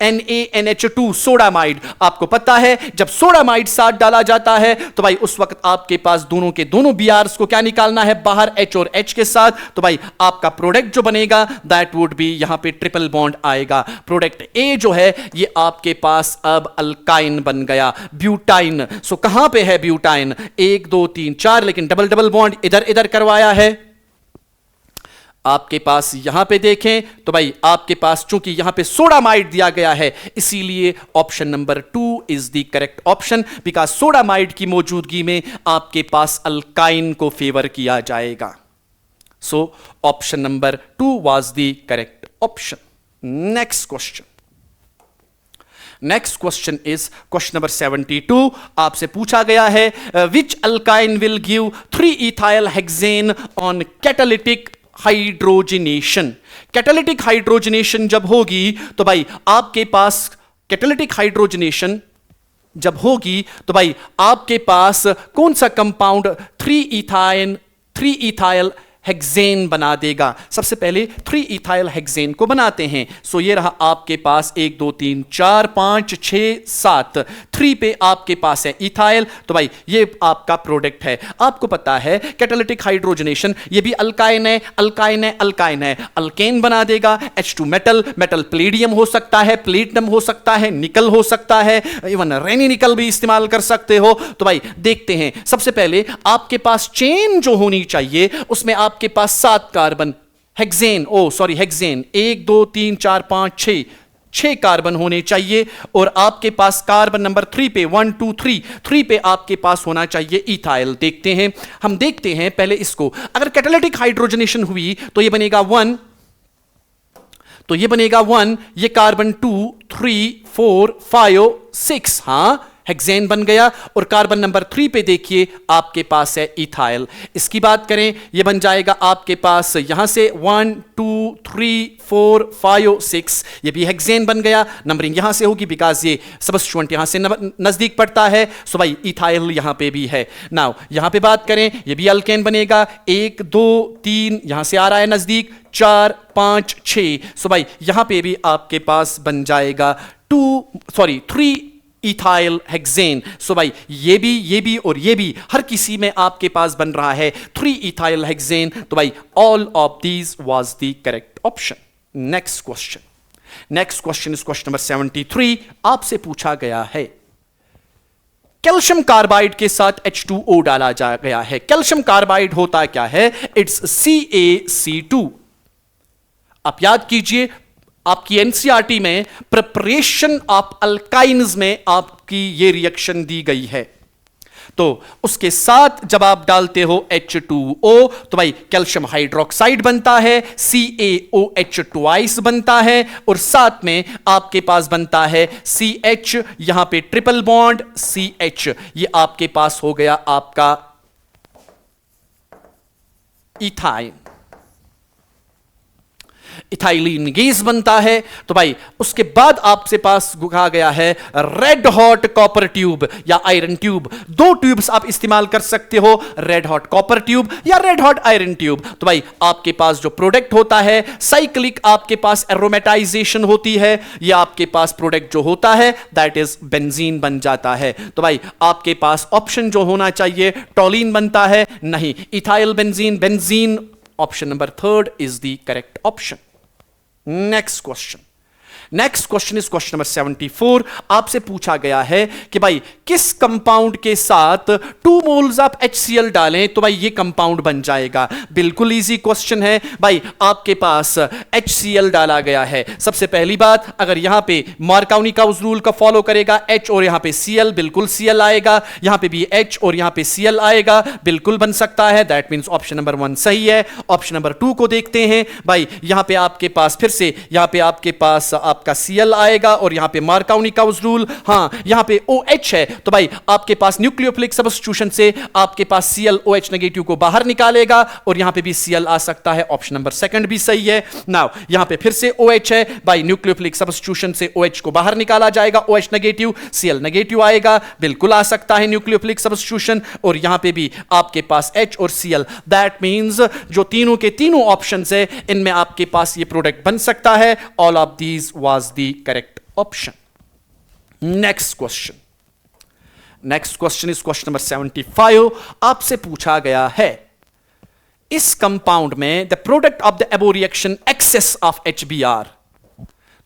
NaNH2 sodamide. आपको पता है जब सोडामाइड साथ डाला जाता है तो भाई उस वक्त आपके पास दोनों के दोनों बीआरस को क्या निकालना है बाहर, H और H के साथ, तो भाई आपका प्रोडक्ट जो बनेगा दैट वुड बी, यहां पे ट्रिपल बॉन्ड आएगा। प्रोडक्ट ए जो है ये आपके पास अब अल्काइन बन गया, ब्यूटाइन। सो कहां पे है ब्यूटाइन, 1 2 3 4, लेकिन डबल डबल बॉन्ड इधर इधर करवाया है। आपके पास यहां पे देखें तो भाई आपके पास चूंकि यहां पे सोडामाइड दिया गया है, इसीलिए option number 2 is the correct option, because sodamide की मौजूदगी में आपके पास अल्काइन को फेवर किया जाएगा। So option number 2 was the correct option. Next question is question number 72। आपसे पूछा गया है which alkyne will give 3 ethyl hexane on catalytic hydrogenation. Catalytic hydrogenation जब होगी तो भाई आपके पास कैटालिटिक हाइड्रोजनेशन जब होगी तो भाई आपके पास कौन सा कंपाउंड 3 इथाइल हेक्सेन बना देगा। सबसे पहले 3 इथाइल हेक्सेन को बनाते हैं। सो ये रहा आपके पास 1 2 3 4 5 6 7, 3 पे आपके पास है इथाइल, तो भाई ये आपका प्रोडक्ट है। आपको पता है कैटालिटिक हाइड्रोजनेशन ये भी अल्काइन है, अल्केन बना देगा। H2 मेटल, प्लेडियम हो सकता है, प्लेटिनम हो सकता है, निकल हो सकता है, इवन रेनी निकल भी इस्तेमाल कर सकते हो। तो भाई देखते हैं, सबसे पहले आपके पास चेन जो होनी चाहिए उसमें आपके पास 7 कार्बन हेक्सेन 1 2 3 4 5 6 कार्बन होने चाहिए, और आपके पास कार्बन नंबर 3 पे 1 2 3 पे आपके पास होना चाहिए इथाइल। देखते हैं, हम देखते हैं पहले इसको। अगर कैटालिटिक हाइड्रोजनेशन हुई तो ये बनेगा 1, ये कार्बन 2 3 4 5 6, हां हेक्सेन बन गया। और कार्बन नंबर 3 पे देखिए आपके पास है इथाइल। इसकी बात करें, यह बन जाएगा आपके पास यहां से 1 2 3 4 5 6, ये भी हेक्सेन बन गया। नंबरिंग यहां से होगी बिकॉज ये सबस्टिट्यूएंट यहां से नजदीक पड़ता है। सो भाई इथाइल यहां पे भी है। नाउ यहां पे बात करें, ये भी अल्केन बनेगा, 1 2 3 यहां से आ रहा है नजदीक, 4 5 6। सो भाई यहां पे भी आपके पास बन जाएगा 3 इथाइल हेक्सेन। सो भाई ये भी और ये भी, हर किसी में आपके पास बन रहा है 3 इथाइल हेक्सेन। तो भाई all of these was the correct option. Next question is question number 73। आपसे पूछा गया है कैल्शियम कार्बाइड के साथ H2O डाला जा गया है। कैल्शियम कार्बाइड होता क्या है, इट्स CaC2। आप याद कीजिए आपकी एनसीईआरटी में प्रिपरेशन ऑफ अल्काइन्स में आपकी ये रिएक्शन दी गई है। तो उसके साथ जब आप डालते हो H2O तो भाई कैल्शियम हाइड्रोक्साइड बनता है, CaOH ट्वाइस बनता है, और साथ में आपके पास बनता है CH, यहां पे ट्रिपल बॉन्ड CH, ये आपके पास हो गया आपका इथाइन। इथाइलिन गैस बनता है। तो भाई उसके बाद आपसे पास कहा गया है रेड हॉट कॉपर ट्यूब या आयरन ट्यूब। दो ट्यूब्स आप इस्तेमाल कर सकते हो, रेड हॉट कॉपर ट्यूब या रेड हॉट आयरन ट्यूब। तो भाई आपके पास जो प्रोडक्ट होता है साइक्लिक, आपके पास एरोमेटाइजेशन होती है, या आपके पास प्रोडक्ट जो होता है दैट इज बेंजीन बन जाता है। तो भाई आपके पास ऑप्शन जो होना चाहिए टॉलिन बनता है, नहीं, ethyl benzene, benzene. Option number third is the correct option. Next question is question number 74। आपसे पूछा गया है कि भाई किस कंपाउंड के साथ 2 मोल्स आप HCl डालें तो भाई ये कंपाउंड बन जाएगा। बिल्कुल इजी क्वेश्चन है भाई। आपके पास HCl डाला गया है। सबसे पहली बात, अगर यहां पे मार्कोनी का उस रूल का फॉलो करेगा, H और यहां पे Cl, बिल्कुल Cl आएगा, यहां पे भी H और यहां पे Cl आएगा, बिल्कुल बन सकता है। दैट मींस ऑप्शन नंबर 1 सही है। ऑप्शन नंबर 2 को देखते हैं भाई। यहां पे आपके पास फिर से यहां पे आपके पास आपका Cl आएगा और यहां पे मार्कोनी का उस रूल, हां यहां पे OH है तो भाई आपके पास न्यूक्लियोफिलिक सब्स्टिट्यूशन से आपके पास Cl OH नेगेटिव को बाहर निकालेगा और यहां पे भी Cl आ सकता है। ऑप्शन नंबर 2 भी सही है। नाउ यहां पे फिर से OH है भाई, न्यूक्लियोफिलिक सब्स्टिट्यूशन से OH को बाहर निकाला जाएगा, OH नेगेटिव, Cl नेगेटिव आएगा, बिल्कुल आ सकता है न्यूक्लियोफिलिक सब्स्टिट्यूशन। और यहां पे भी आपके पास H और Cl, दैट मींस जो तीनों के तीनों ऑप्शंस है इनमें आपके पास ये प्रोडक्ट बन सकता है। All of these was the correct option. Next question is question number 75। आपसे पूछा गया है इस कंपाउंड में the product of the above reaction excess of HBr।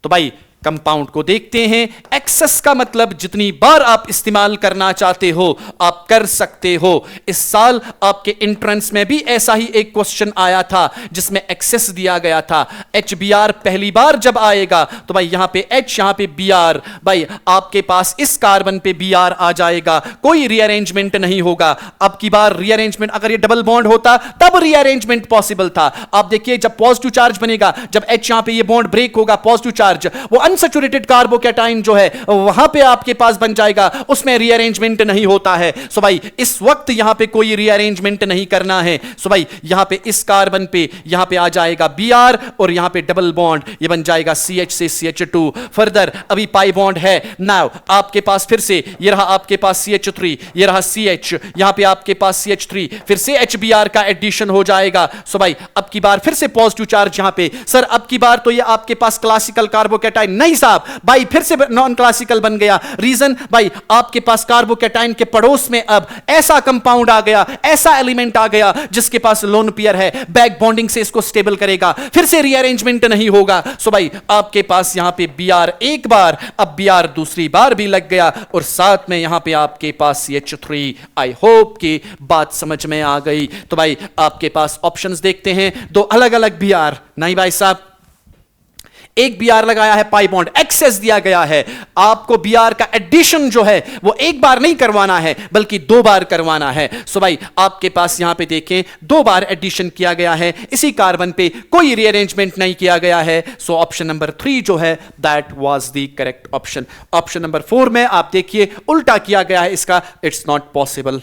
तो भाई कंपाउंड को देखते हैं। एक्सेस का मतलब जितनी बार आप इस्तेमाल करना चाहते हो आप कर सकते हो। इस साल आपके एंट्रेंस में भी ऐसा ही एक क्वेश्चन आया था जिसमें एक्सेस दिया गया था। HBr पहली बार जब आएगा तो भाई यहां पे H, यहां पे Br, भाई आपके पास इस कार्बन पे Br आ जाएगा, कोई रीअरेंजमेंट नहीं होगा। अब की बार रीअरेंजमेंट, अगर ये डबल बॉन्ड होता तब रीअरेंजमेंट पॉसिबल था। आप देखिए जब पॉजिटिव चार्ज बनेगा, जब H यहां पे ये बॉन्ड ब्रेक होगा, पॉजिटिव चार्ज, वो अनसैचुरेटेड कार्बोकैटायन जो है वहां पे आपके पास बन जाएगा, उसमें रीअरेंजमेंट नहीं होता है। सो भाई इस वक्त यहां पे कोई रीअरेंजमेंट नहीं करना है। सो भाई यहां पे इस कार्बन पे यहां पे आ जाएगा Br और यहां पे डबल बॉन्ड ये बन जाएगा CH से CH2। फर्दर अभी पाई बॉन्ड है। नाउ आपके पास फिर से ये रहा आपके पास CH3, ये रहा CH, यहां पे आपके पास CH3, फिर से HBr का एडिशन हो जाएगा। सो भाई अब की बार फिर से पॉजिटिव चार्ज यहां पे। सर अब की बार तो ये आपके पास क्लासिकल कार्बोकैटायन, नहीं साहब भाई फिर से नॉन क्लासिकल बन गया। रीजन भाई आपके पास कार्बोकैटायन के पड़ोस में अब ऐसा कंपाउंड आ गया, ऐसा एलिमेंट आ गया जिसके पास लोन पेयर है, बैक बॉन्डिंग से इसको स्टेबल करेगा, फिर से रीअरेंजमेंट नहीं होगा। सो भाई आपके पास यहां पे Br एक बार, अब Br दूसरी बार भी लग गया और साथ में यहां पे आपके पास CH3। आई होप कि बात समझ में आ गई। तो भाई आपके पास ऑप्शंस देखते हैं, दो अलग अलग Br, नहीं भाई साहब एक Br लगाया है, पाई बॉन्ड एक्सेस दिया गया है। आपको Br का एडिशन जो है वो एक बार नहीं करवाना है बल्कि 2 बार करवाना है। सो भाई आपके पास यहां पे देखें 2 बार एडिशन किया गया है, इसी कार्बन पे कोई रीअरेंजमेंट नहीं किया गया है। सो ऑप्शन नंबर 3 जो है that was the correct option. Option number 4 में आप देखिए उल्टा किया गया है इसका, it's not possible.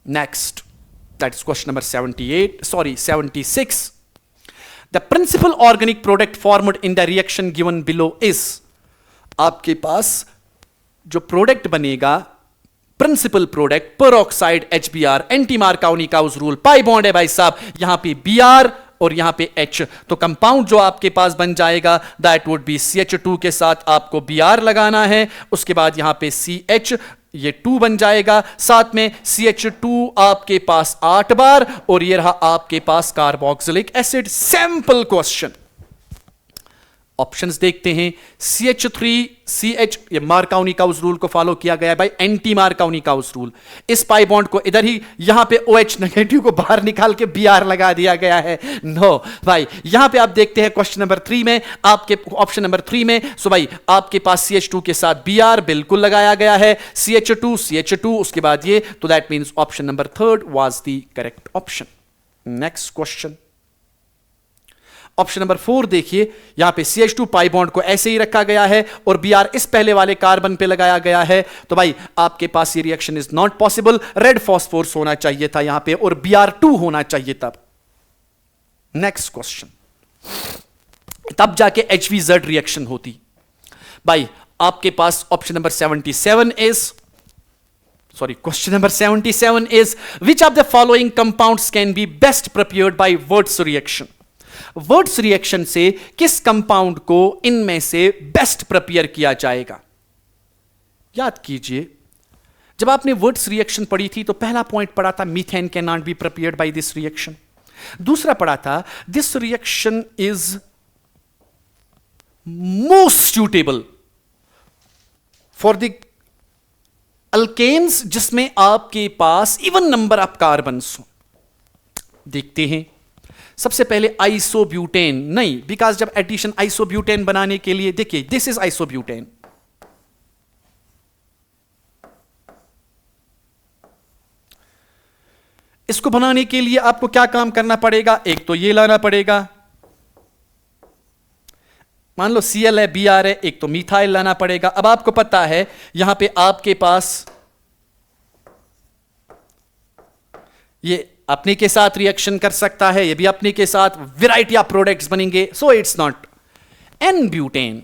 Next that is question number 76। The principal organic product formed in the reaction given below is, आपके पास जो प्रोडक्ट बनेगा principal product peroxide HBr, anti Markovnikov का उस रूल, पाई बॉन्ड है भाई साहब, यहां पे Br और यहां पे H। तो कंपाउंड जो आपके पास बन जाएगा दैट वुड बी CH2 के साथ आपको Br लगाना है, उसके बाद यहां पे CH ये 2 बन जाएगा, साथ में CH2 आपके पास 8 बार और ये रहा आपके पास carboxylic acid. Simple question. Options देखते हैं, CH3 CH, ये मार्कोनी का उस रूल को फॉलो किया गया है भाई, एंटी मार्कोनी का उस रूल। इस पाई बॉन्ड को इधर ही यहां पे OH नेगेटिव को बाहर निकाल के Br लगा दिया गया है। नो भाई यहां पे आप देखते हैं क्वेश्चन नंबर 3 में, आपके ऑप्शन नंबर 3 में। सो भाई आपके पास CH2 के साथ Br बिल्कुल लगाया गया है, CH2 उसके बाद ये, तो that means option number 3 was the correct option. Next question, option number 4 देखिए, यहां पे CH2 पाई बॉन्ड को ऐसे ही रखा गया है और Br इस पहले वाले कार्बन पे लगाया गया है। तो भाई आपके पास ये reaction is not possible, red phosphorus होना चाहिए था यहां पे और Br2 होना चाहिए तब। नेक्स्ट क्वेश्चन, तब जाके HVZ रिएक्शन होती। भाई आपके पास option number 77 is question number 77 is which of the following compounds can be best prepared by Wurtz reaction? Wurtz reaction से किस कंपाउंड को इनमें से बेस्ट प्रिपेयर किया जाएगा? याद कीजिए, जब आपने Wurtz रिएक्शन पढ़ी थी तो पहला पॉइंट पढ़ा था methane can not be prepared by this reaction. दूसरा पढ़ा था this reaction is most suitable for the alkanes जिसमें आपके पास इवन नंबर ऑफ कार्बन्स हो। देखते हैं सबसे पहले आइसोब्यूटेन, नहीं, बिकॉज जब एडिशन आइसोब्यूटेन बनाने के लिए, देखिए दिस इज आइसोब्यूटेन, इसको बनाने के लिए आपको क्या काम करना पड़ेगा? एक तो ये लाना पड़ेगा, मान लो Cl है, Br है, एक तो मिथाइल लाना पड़ेगा। अब आपको पता है यहां पे आपके पास ये अपने के साथ रिएक्शन कर सकता है, ये भी अपने के साथ, वैरायटी ऑफ प्रोडक्ट्स बनेंगे। So it's not an butane,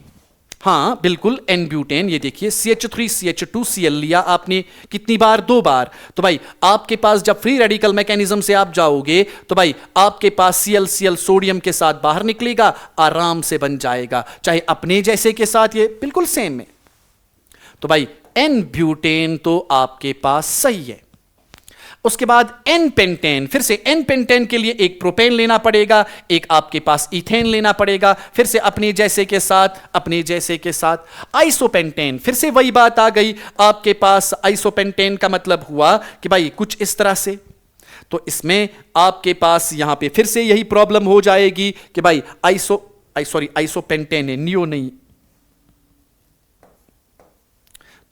हां बिल्कुल एन ब्यूटेन। ये देखिए CH3 CH2Cl लिया आपने कितनी बार? 2 बार। तो भाई आपके पास जब फ्री रेडिकल मैकेनिज्म से आप जाओगे तो भाई आपके पास ClCl सोडियम के साथ बाहर निकलेगा, आराम से बन जाएगा, चाहे अपने जैसे के साथ, ये बिल्कुल सेम है। तो भाई एन ब्यूटेन तो आपके पास सही है। उसके बाद एन पेंटेन, फिर से एन पेंटेन के लिए एक प्रोपेन लेना पड़ेगा, एक आपके पास इथेन लेना पड़ेगा, फिर से अपने जैसे के साथ, अपने जैसे के साथ। आइसोपेंटेन, फिर से वही बात आ गई आपके पास। आइसोपेंटेन का मतलब हुआ कि भाई कुछ इस तरह से, तो इसमें आपके पास यहां पे फिर से यही प्रॉब्लम हो जाएगी कि भाई आइसोपेंटेन है, नियो नहीं।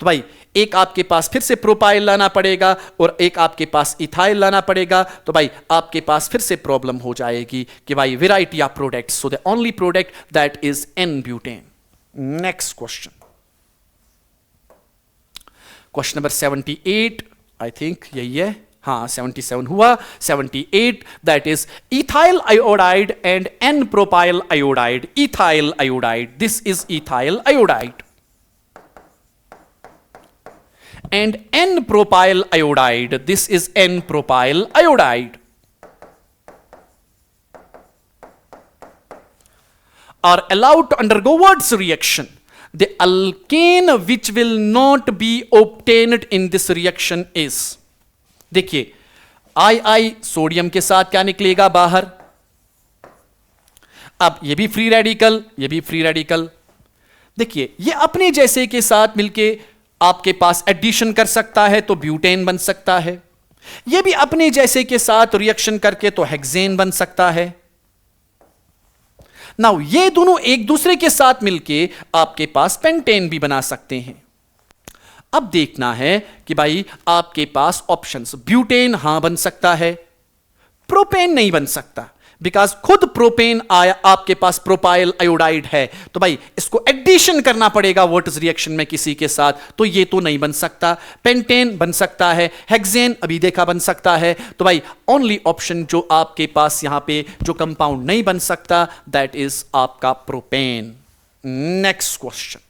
तो भाई एक आपके पास फिर से प्रोपाइल लाना पड़ेगा और एक आपके पास इथाइल लाना पड़ेगा। तो भाई आपके पास फिर से प्रॉब्लम हो जाएगी कि भाई variety of products, so the only product that is n butane. Next question, question number 78, I think यही है, हाँ 77 हुआ। 78 that is ethyl iodide and n propyl iodide. Ethyl iodide, this is ethyl iodide and N-propyl iodide, this is N-propyl iodide, are allowed to undergo Wurtz reaction. The alkane which will not be obtained in this reaction is, देखिए II sodium के साथ क्या निकलेगा बाहर? अब ये भी free radical, ये भी फ्री रेडिकल। देखिए ये अपने जैसे के साथ मिलके आपके पास एडिशन कर सकता है तो ब्यूटेन बन सकता है, यह भी अपने जैसे के साथ रिएक्शन करके तो हेक्सेन बन सकता है। नाउ ये दोनों एक दूसरे के साथ मिलके आपके पास पेंटेन भी बना सकते हैं। अब देखना है कि भाई आपके पास ऑप्शंस, ब्यूटेन हां बन सकता है, प्रोपेन नहीं बन सकता, बिकॉज खुद प्रोपेन आया आपके पास प्रोपाइल आयोडाइड है, तो भाई इसको एडिशन करना पड़ेगा वुर्ट्ज रिएक्शन में किसी के साथ, तो ये तो नहीं बन सकता। पेंटेन बन सकता है, हेक्सेन अभी देखा बन सकता है। तो भाई ओनली ऑप्शन जो आपके पास यहां पे जो कंपाउंड नहीं बन सकता दैट इज आपका propane. Next question,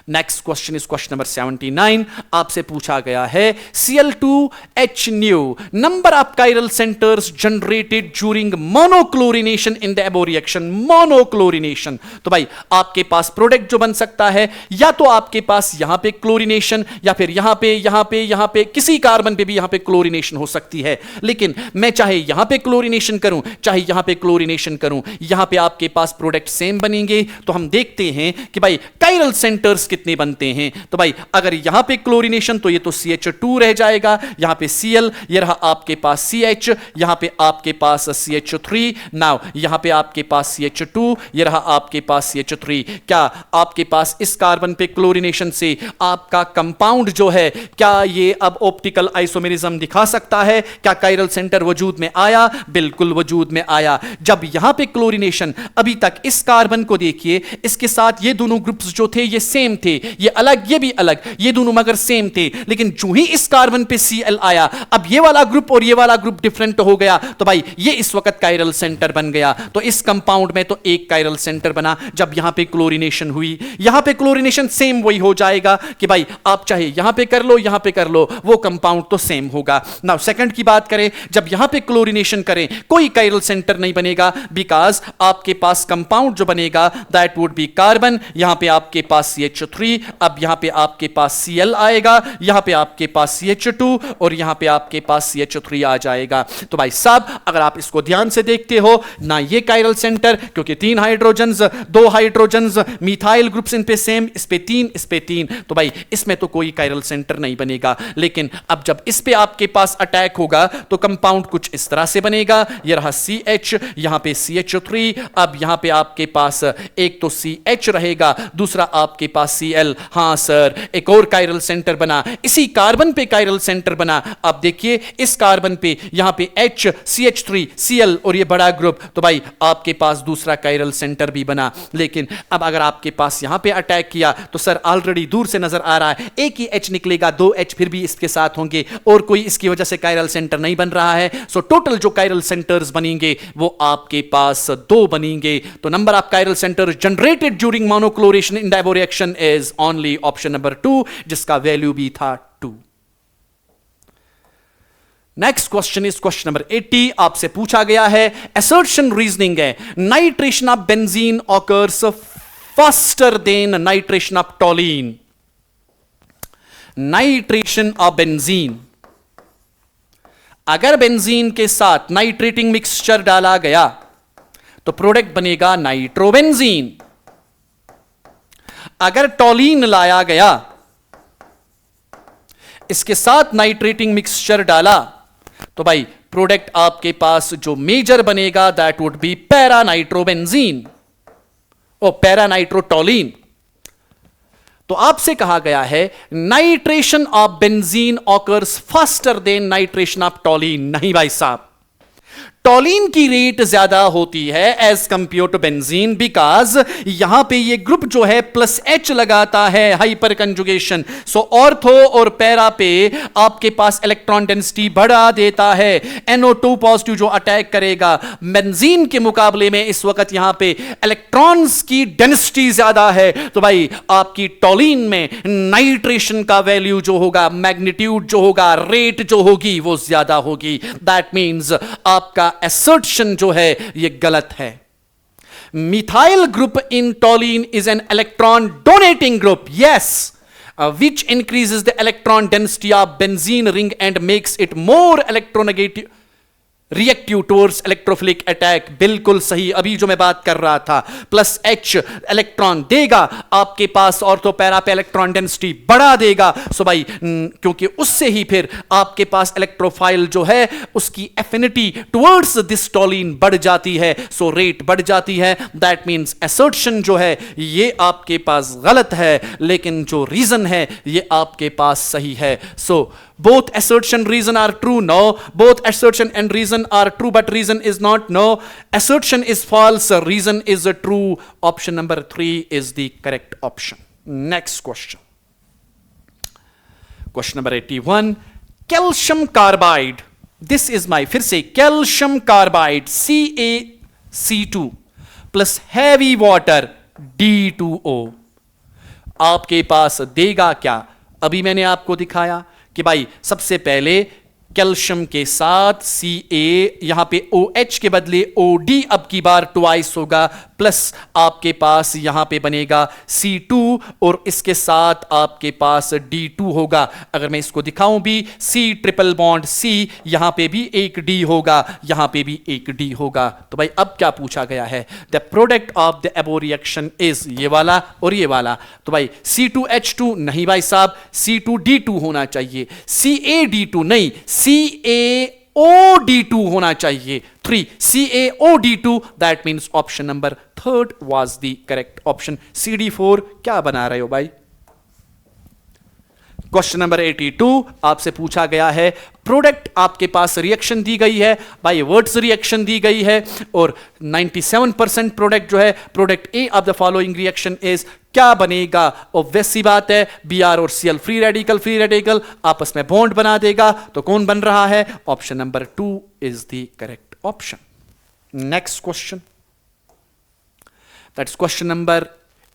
next question is question number 79। आपसे पूछा गया है Cl2H new number of chiral centres generated during monochlorination in the above reaction. Monochlorination, तो भाई आपके पास प्रोडक्ट जो बन सकता है या तो आपके पास यहां पे क्लोरिनेशन या फिर यहां पे किसी कार्बन पे भी यहां पे क्लोरिनेशन हो सकती है। लेकिन मैं चाहे यहां पे क्लोरिनेशन करूं चाहे यहां पे क्लोरिनेशन करूं, यहां पे आपके पास प्रोडक्ट सेम बनेंगे। तो हम देखते हैं कि भाई कायरल सेंटर्स कितने बनते हैं। तो भाई अगर यहां पे क्लोरिनेशन तो ये तो CH2 रह जाएगा, यहां पे Cl, ये रहा आपके पास CH, यहां पे आपके पास CH3, नाउ यहां पे आपके पास CH2, ये रहा आपके पास CH3। क्या आपके पास इस कार्बन पे क्लोरिनेशन से आपका कंपाउंड जो है क्या ये अब ऑप्टिकल आइसोमेरिज्म दिखा सकता है? क्या कायरल सेंटर वजूद में आया? बिल्कुल वजूद में आया। जब यहां पे क्लोरिनेशन, अभी तक इस कार्बन को देखिए, इसके साथ ये दोनों ग्रुप्स जो थे ये सेम थे, ये अलग ये भी अलग, ये दोनों मगर सेम थे, लेकिन जो ही इस कार्बन पे Cl आया, अब ये वाला ग्रुप और ये वाला ग्रुप डिफरेंट हो गया, तो भाई ये इस वक्त कायरल सेंटर बन गया। तो इस कंपाउंड में तो एक कायरल सेंटर बना। जब यहां पे क्लोरीनेशन हुई, यहां पे क्लोरीनेशन सेम वही हो जाएगा कि भाई आप चाहे यहां पे कर लो यहां पे कर लो, वो कंपाउंड तो सेम होगा। नाउ सेकंड की बात करें, जब यहां पे क्लोरीनेशन करें कोई कायरल सेंटर नहीं बनेगा, बिकॉज आपके पास कंपाउंड जो बनेगा दैट वुड बी कार्बन, यहां पे आपके पास CH3, अब यहां पे आपके पास Cl आएगा, यहां पे आपके पास CH2 और यहां पे आपके पास CH3 आ जाएगा। तो भाई साहब अगर आप इसको ध्यान से देखते हो ना, ये कायरल सेंटर क्योंकि 3 hydrogens 2 hydrogens methyl groups in पे सेम, इस पे 3 तो भाई इसमें तो कोई कायरल सेंटर नहीं बनेगा। लेकिन अब जब इस पे आपके पास अटैक होगा तो कंपाउंड कुछ इस तरह से बनेगा, ये रहा CH, यहां पे CH3, अब यहां पे आपके पास एक तो CH रहेगा, दूसरा आपके पास Cl। हां सर, एक और कायरल सेंटर बना, इसी कार्बन पे कायरल सेंटर बना। अब देखिए इस कार्बन पे यहां पे H CH3 Cl और ये बड़ा ग्रुप, तो भाई आपके पास दूसरा कायरल सेंटर भी बना। लेकिन अब अगर आपके पास यहां पे अटैक किया तो सर ऑलरेडी दूर से नजर आ रहा है एक ही H निकलेगा, 2 H फिर भी इसके साथ होंगे और कोई इसकी वजह से कायरल सेंटर नहीं बन रहा है। सो टोटल जो कायरल सेंटर्स बनेंगे वो आपके पास 2 बनेंगे। तो number of chiral centres generated during monochlorination in the above reaction is only option number 2, जिसका वैल्यू भी था 2। Next question is question number 80, आपसे पूछा गया है, असर्शन रीजनिंग है, nitration of benzene occurs faster than nitration of toluene. Nitration of benzene, अगर benzene के साथ नाइट्रेटिंग मिक्सचर डाला गया तो प्रोडक्ट बनेगा नाइट्रोबेंजीन। अगर टोलीन लाया गया, इसके साथ नाइट्रेटिंग मिक्सचर डाला, तो भाई प्रोडक्ट आपके पास जो मेजर बनेगा that would be para nitrobenzene और पैरा नाइट्रोटोलीन। तो आपसे कहा गया है nitration of benzene occurs faster than nitration of toluene. नहीं भाई साहब, टोलीन की रेट ज्यादा होती है as compared to benzene, because यहां पे ये ग्रुप जो है +H लगाता है हाइपर कंजुगेशन। सो ऑर्थो और पैरा पे आपके पास इलेक्ट्रॉन डेंसिटी बढ़ा देता है। NO2 पॉजिटिव जो अटैक करेगा, बेंजीन के मुकाबले में इस वक्त यहां पे इलेक्ट्रॉन्स की डेंसिटी ज्यादा है, तो भाई आपकी टोलीन में नाइट्रेशन का वैल्यू जो होगा, मैग्नीट्यूड जो होगा, रेट जो होगी वो ज्यादा होगी। दैट मींस आपका assertion जो है ये गलत है। Methyl group in toluene is an electron donating group, yes, which increases the electron density of benzene ring and makes it more electronegative, reactive towards electrophilic attack. बिल्कुल सही, अभी जो मैं बात कर रहा था, +H इलेक्ट्रॉन देगा आपके पास, ऑर्थो पैरा पे इलेक्ट्रॉन डेंसिटी बढ़ा देगा। सो भाई क्योंकि उससे ही फिर आपके पास इलेक्ट्रोफाइल जो है उसकी एफिनिटी टुवर्ड्स दिस टोलीन बढ़ जाती है, सो रेट बढ़ जाती है। दैट मींस असर्शन जो है ये आपके पास गलत है, लेकिन जो रीजन है ये आपके पास सही है। सो both assertion reason are true, no, both assertion and reason are true but reason is not, no, assertion is false, reason is true. Option number 3 is the correct option. Next question, question number 81, calcium carbide, this is my, फिर से calcium carbide CaC2 plus heavy water D2O आपके पास देगा क्या? अभी मैंने आपको दिखाया कि भाई सबसे पहले कैल्शियम के साथ Ca, यहां पे OH के बदले OD अब की बार ट्वाइस होगा, प्लस आपके पास यहां पे बनेगा C2 और इसके साथ आपके पास D2 होगा। अगर मैं इसको दिखाऊं भी, C ट्रिपल बॉन्ड C, यहां पे भी एक D होगा, यहां पे भी एक D होगा। तो भाई अब क्या पूछा गया है? The product of the above reaction is ये वाला और ये वाला। तो भाई C2H2 नहीं भाई साहब, C2D2 होना चाहिए, CaD2 नहीं, CaOD2 होना चाहिए। 3 CaOD2, that means option number 3 was the correct option. CD4 क्या बना रहे हो भाई? क्वेश्चन नंबर 82 आपसे पूछा गया है, प्रोडक्ट आपके पास रिएक्शन दी गई है, बाय वर्ड्स रिएक्शन दी गई है और 97% प्रोडक्ट जो है, product A of the following reaction is क्या बनेगा? ऑब्वियस सी बात है, Br और Cl फ्री रेडिकल आपस में बॉन्ड बना देगा, तो कौन बन रहा है? Option number 2 is the correct option. Next question, that's question number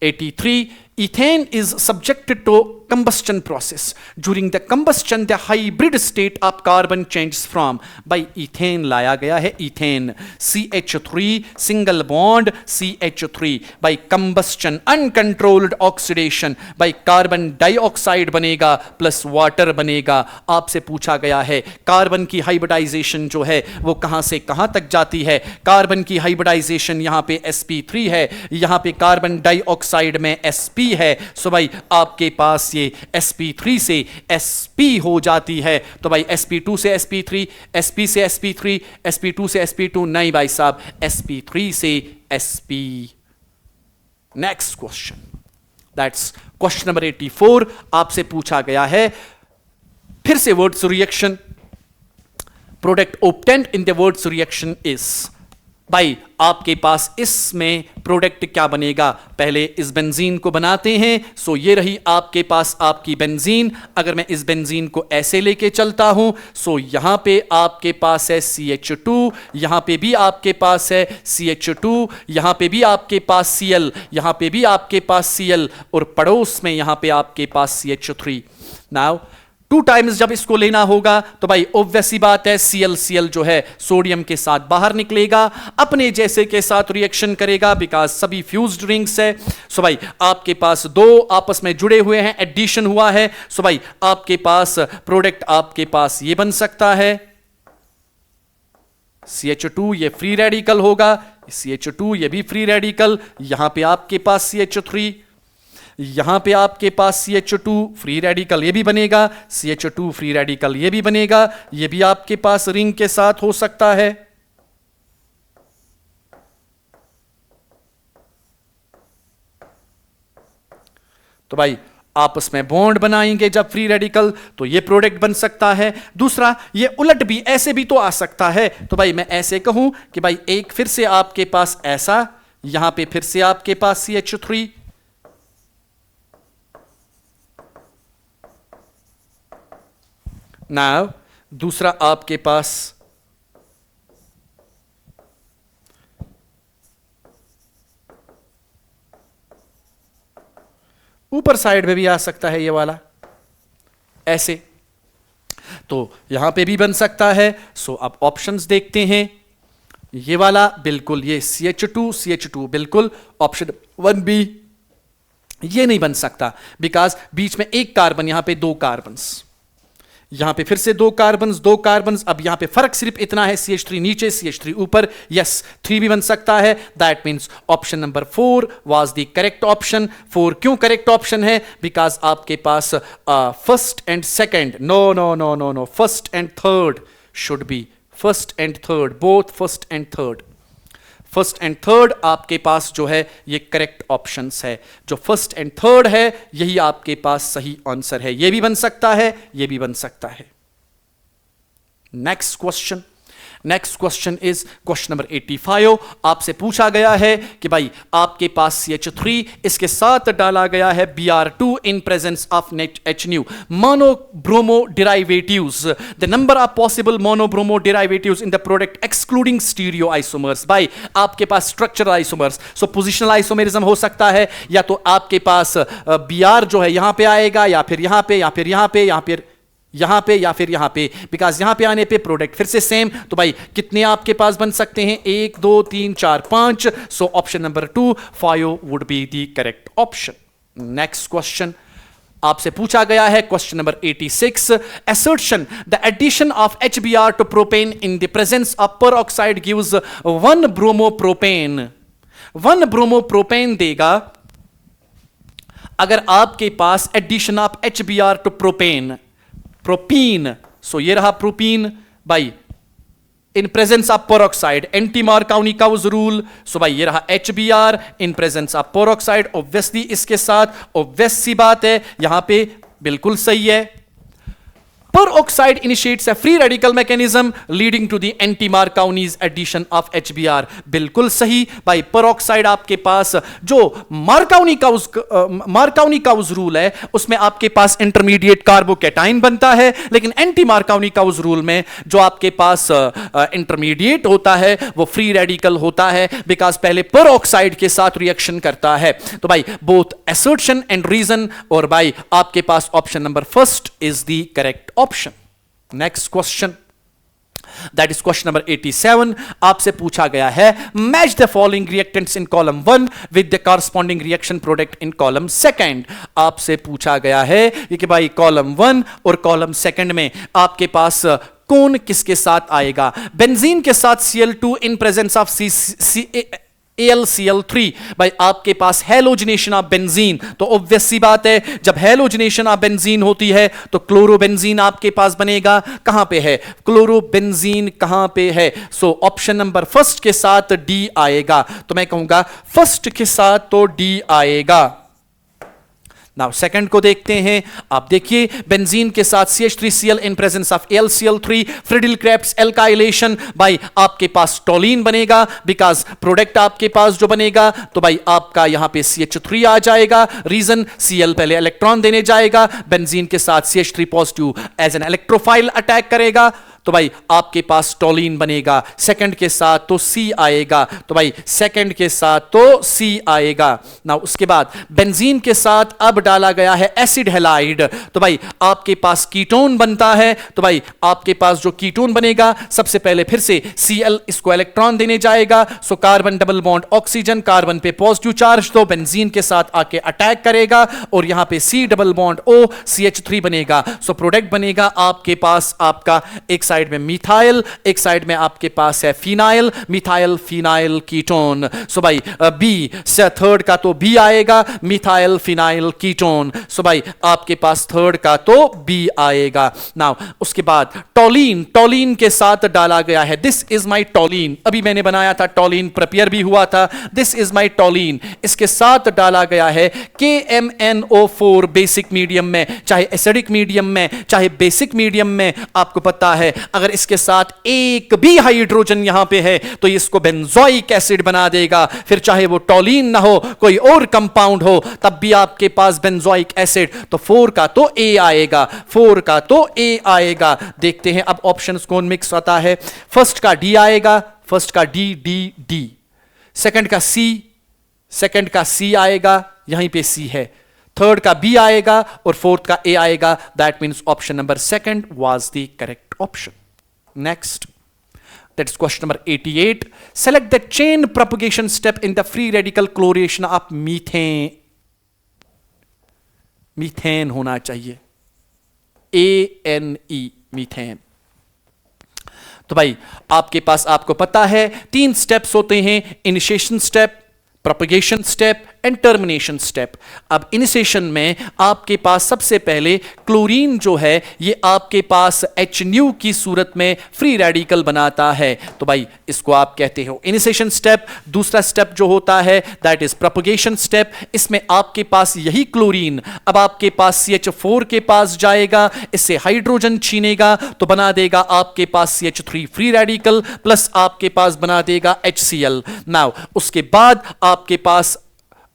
83. Ethane is subjected to combustion process. During the combustion, the hybrid state of carbon changes from. by ethane लाया गया है, ethane CH3 single bond CH3 by combustion uncontrolled oxidation by carbon dioxide बनेगा plus water बनेगा. आपसे पूछा गया है carbon की हाइब्रिडाइजेशन जो है वो कहां से कहां तक जाती है. कार्बन की हाइब्रिडाइजेशन यहां पे sp3 है, यहां पे कार्बन डाइऑक्साइड में sp है. सो भाई आपके पास ये sp3 से sp हो जाती है, तो भाई sp2 से sp3, sp से sp3, sp2 से sp2, नहीं भाई साहब, sp3 से sp. Next question, that's question number 84. आपसे पूछा गया है फिर से words reaction. Product obtained in the words reaction is. भाई आपके पास इसमें प्रोडक्ट क्या बनेगा? पहले इस बेंजीन को बनाते हैं. सो ये रही आपके पास आपकी बेंजीन. अगर मैं इस बेंजीन को ऐसे लेके चलता हूं, सो यहां पे आपके पास है CH2, यहां पे भी आपके पास है CH2, यहां पे भी आपके पास Cl, यहां पे भी आपके पास Cl, और पड़ोस में यहां पे आपके पास CH3. नाउ 2 टाइम्स जब इसको लेना होगा तो भाई ऑब्वियस सी बात है Cl जो है सोडियम के साथ बाहर निकलेगा, अपने जैसे के साथ रिएक्शन करेगा, बिकॉज सभी फ्यूज्ड रिंग्स है. सो भाई आपके पास 2 आपस में जुड़े हुए हैं, एडिशन हुआ है. सो भाई आपके पास प्रोडक्ट आपके पास ये बन सकता है CH2, ये फ्री रेडिकल होगा, CH2 ये भी फ्री रेडिकल, यहां पे आपके पास CH3, यहां पे आपके पास CH2 फ्री रेडिकल ये भी बनेगा, CH2 फ्री रेडिकल ये भी बनेगा, ये भी आपके पास रिंग के साथ हो सकता है. तो भाई आपस में बॉन्ड बनाएंगे जब फ्री रेडिकल, तो ये प्रोडक्ट बन सकता है. दूसरा, ये उलट भी ऐसे भी तो आ सकता है. तो भाई मैं ऐसे कहूं कि भाई एक फिर से आपके पास ऐसा, यहां पे फिर से आपके पास CH3, नाउ दूसरा आपके पास ऊपर साइड में भी आ सकता है ये वाला ऐसे, तो यहां पे भी बन सकता है. सो अब ऑप्शंस देखते हैं. ये वाला बिल्कुल, ये CH2 बिल्कुल ऑप्शन 1B ये नहीं बन सकता, बिकॉज बीच में एक कार्बन, यहां पे 2 कार्बन्स, यहां पे फिर से 2 कार्बन्स. अब यहां पे फर्क सिर्फ इतना है, CH3 नीचे CH3 ऊपर. यस 3 भी बन सकता है. That means option number 4 was the correct option. 4 क्यों करेक्ट ऑप्शन है? बिकॉज आपके पास first and second, no, first and third should be, first and third, both first and third. First and third आपके पास जो है ये करेक्ट ऑप्शंस है. जो फर्स्ट एंड थर्ड है यही आपके पास सही आंसर है. ये भी बन सकता है, ये भी बन सकता है. Next question, next question is question number 85. आपसे पूछा गया है कि भाई आपके पास CH3, इसके साथ डाला गया है Br2 in presence of HNu, monobromo derivatives. The number of possible monobromo derivatives in the product excluding stereo isomers. भाई आपके पास structural isomers, so positional isomerism हो सकता है, या तो आपके पास Br जो है यहां पे आएगा, या फिर यहां पे, या फिर यहां पे, या फिर यहां पे, या फिर यहां पे, बिकॉज यहां पे आने पे प्रोडक्ट फिर से सेम. तो भाई कितने आपके पास बन सकते हैं? 1 2 3 4 5. सो option number 2 5 would be the correct option. Next question आपसे पूछा गया है question number 86. assertion the addition of HBr to propane in the presence of peroxide gives 1 bromopropane. 1 bromopropane देगा अगर आपके पास addition of HBr to propene. So ये रहा प्रोपीन भाई in presence of peroxide, anti Markovnikov rule. So भाई ये रहा HBr in presence of peroxide. Obviously इसके साथ ऑब्वियस सी बात है, यहां पे बिल्कुल सही है. per oxide initiates a free radical mechanism leading to the anti-Marconi's addition of HBr। बिल्कुल सही भाई, per oxide आपके पास जो मार्काउनी काउज रूल है उसमें आपके पास इंटरमीडिएट कार्बोकैटाइन बनता है, लेकिन एंटी मार्काउनी काउज रूल में जो आपके पास इंटरमीडिएट होता है वो फ्री रेडिकल होता है, बिकॉज पहले पर ऑक्साइड के साथ रिएक्शन करता है। तो भाई बोथ असर्शन एंड रीजन, और भाई आपके पास option number first is the correct option. Next question, that is question number 87। आपसे पूछा गया है match the following reactants in column 1 with the corresponding reaction product in column 2। आपसे पूछा गया है कि भाई कॉलम 1 और कॉलम 2 में आपके पास कौन किसके साथ आएगा। बेंजीन के साथ Cl2 in presence of AlCl3, भाई आपके पास हेलोजिनेशन ऑफ बेंजीन, तो ऑब्वियस सी बात है जब हेलोजिनेशन ऑफ बेंजीन होती है तो क्लोरोबेंजीन आपके पास बनेगा। कहां पे है क्लोरोबेंजीन, कहां पे है? सो ऑप्शन नंबर फर्स्ट के साथ डी आएगा, तो मैं कहूंगा फर्स्ट के साथ तो डी आएगा। नाउ सेकंड को देखते हैं। आप देखिए बेंजीन के साथ CH3Cl in presence of AlCl3, Friedel Crafts alkylation, भाई आपके पास टोलीन बनेगा, बिकॉज प्रोडक्ट आपके पास जो बनेगा तो भाई आपका यहां पे CH3 आ जाएगा। रीजन Cl पहले इलेक्ट्रॉन देने जाएगा, बेंजीन के साथ CH3 positive as an electrophile attack करेगा, तो भाई आपके पास टोलीन बनेगा। सेकंड के साथ तो सी आएगा, तो भाई सेकंड के साथ तो सी आएगा। ना उसके बाद बेंजीन के साथ अब डाला गया है एसिड हैलाइड, तो भाई आपके पास कीटोन बनता है, तो भाई आपके पास जो कीटोन बनेगा सबसे पहले फिर से Cl इसको इलेक्ट्रॉन देने जाएगा, so carbon double bond oxygen, carbon पे पॉजिटिव चार्ज, तो बेंजीन के साथ आके अटैक करेगा और यहां पे C double bond O CH3 बनेगा। सो प्रोडक्ट बनेगा आपके पास आपका एक साइड में मिथाइल, एक साइड में आपके पास है फिनाइल, मिथाइल फिनाइल कीटोन। सो भाई बी से थर्ड का तो बी आएगा, मिथाइल फिनाइल कीटोन। सो भाई आपके पास थर्ड का तो बी आएगा। नाउ उसके बाद टोलीन, टोलीन के साथ डाला गया है दिस इज माई टोलीन, अभी मैंने बनाया था टोलीन, प्रिपेयर भी हुआ था, दिस इज माई टोलीन। इसके साथ डाला गया है KMnO4 बेसिक मीडियम में, चाहे एसिडिक मीडियम में चाहे बेसिक मीडियम में, आपको पता है अगर इसके साथ एक भी हाइड्रोजन यहां पे है तो इसको बेंजोइक एसिड बना देगा, फिर चाहे वो टोलीन ना हो कोई और कंपाउंड हो तब भी आपके पास बेंजोइक एसिड, तो 4 का तो ए आएगा, 4 का तो ए आएगा। देखते हैं अब ऑप्शंस कौन मिक्स होता है। फर्स्ट का डी आएगा, फर्स्ट का डी डी डी, सेकंड का सी, सेकंड का सी आएगा, यहीं पे सी है, थर्ड का बी आएगा और फोर्थ का ए आएगा। That means option number second was the correct option. Next, that is question number 88. Select the chain propagation step in the free radical chlorination of methane. Methane होना चाहिए, ANE मीथेन। तो भाई आपके पास आपको पता है 3 स्टेप्स होते हैं, initiation step, propagation step and termination step. अब इनिशिएशन में आपके पास सबसे पहले क्लोरीन जो है ये आपके पास HNu की सूरत में फ्री रेडिकल बनाता है, तो भाई इसको आप कहते हो इनिशिएशन स्टेप। दूसरा स्टेप जो होता है दैट इज प्रोपगेशन स्टेप, इसमें आपके पास यही क्लोरीन अब आपके पास CH4 के पास जाएगा, इससे हाइड्रोजन छीनेगा तो बना देगा आपके पास CH3 फ्री रेडिकल प्लस आपके पास बना देगा HCl। नाउ उसके बाद आपके पास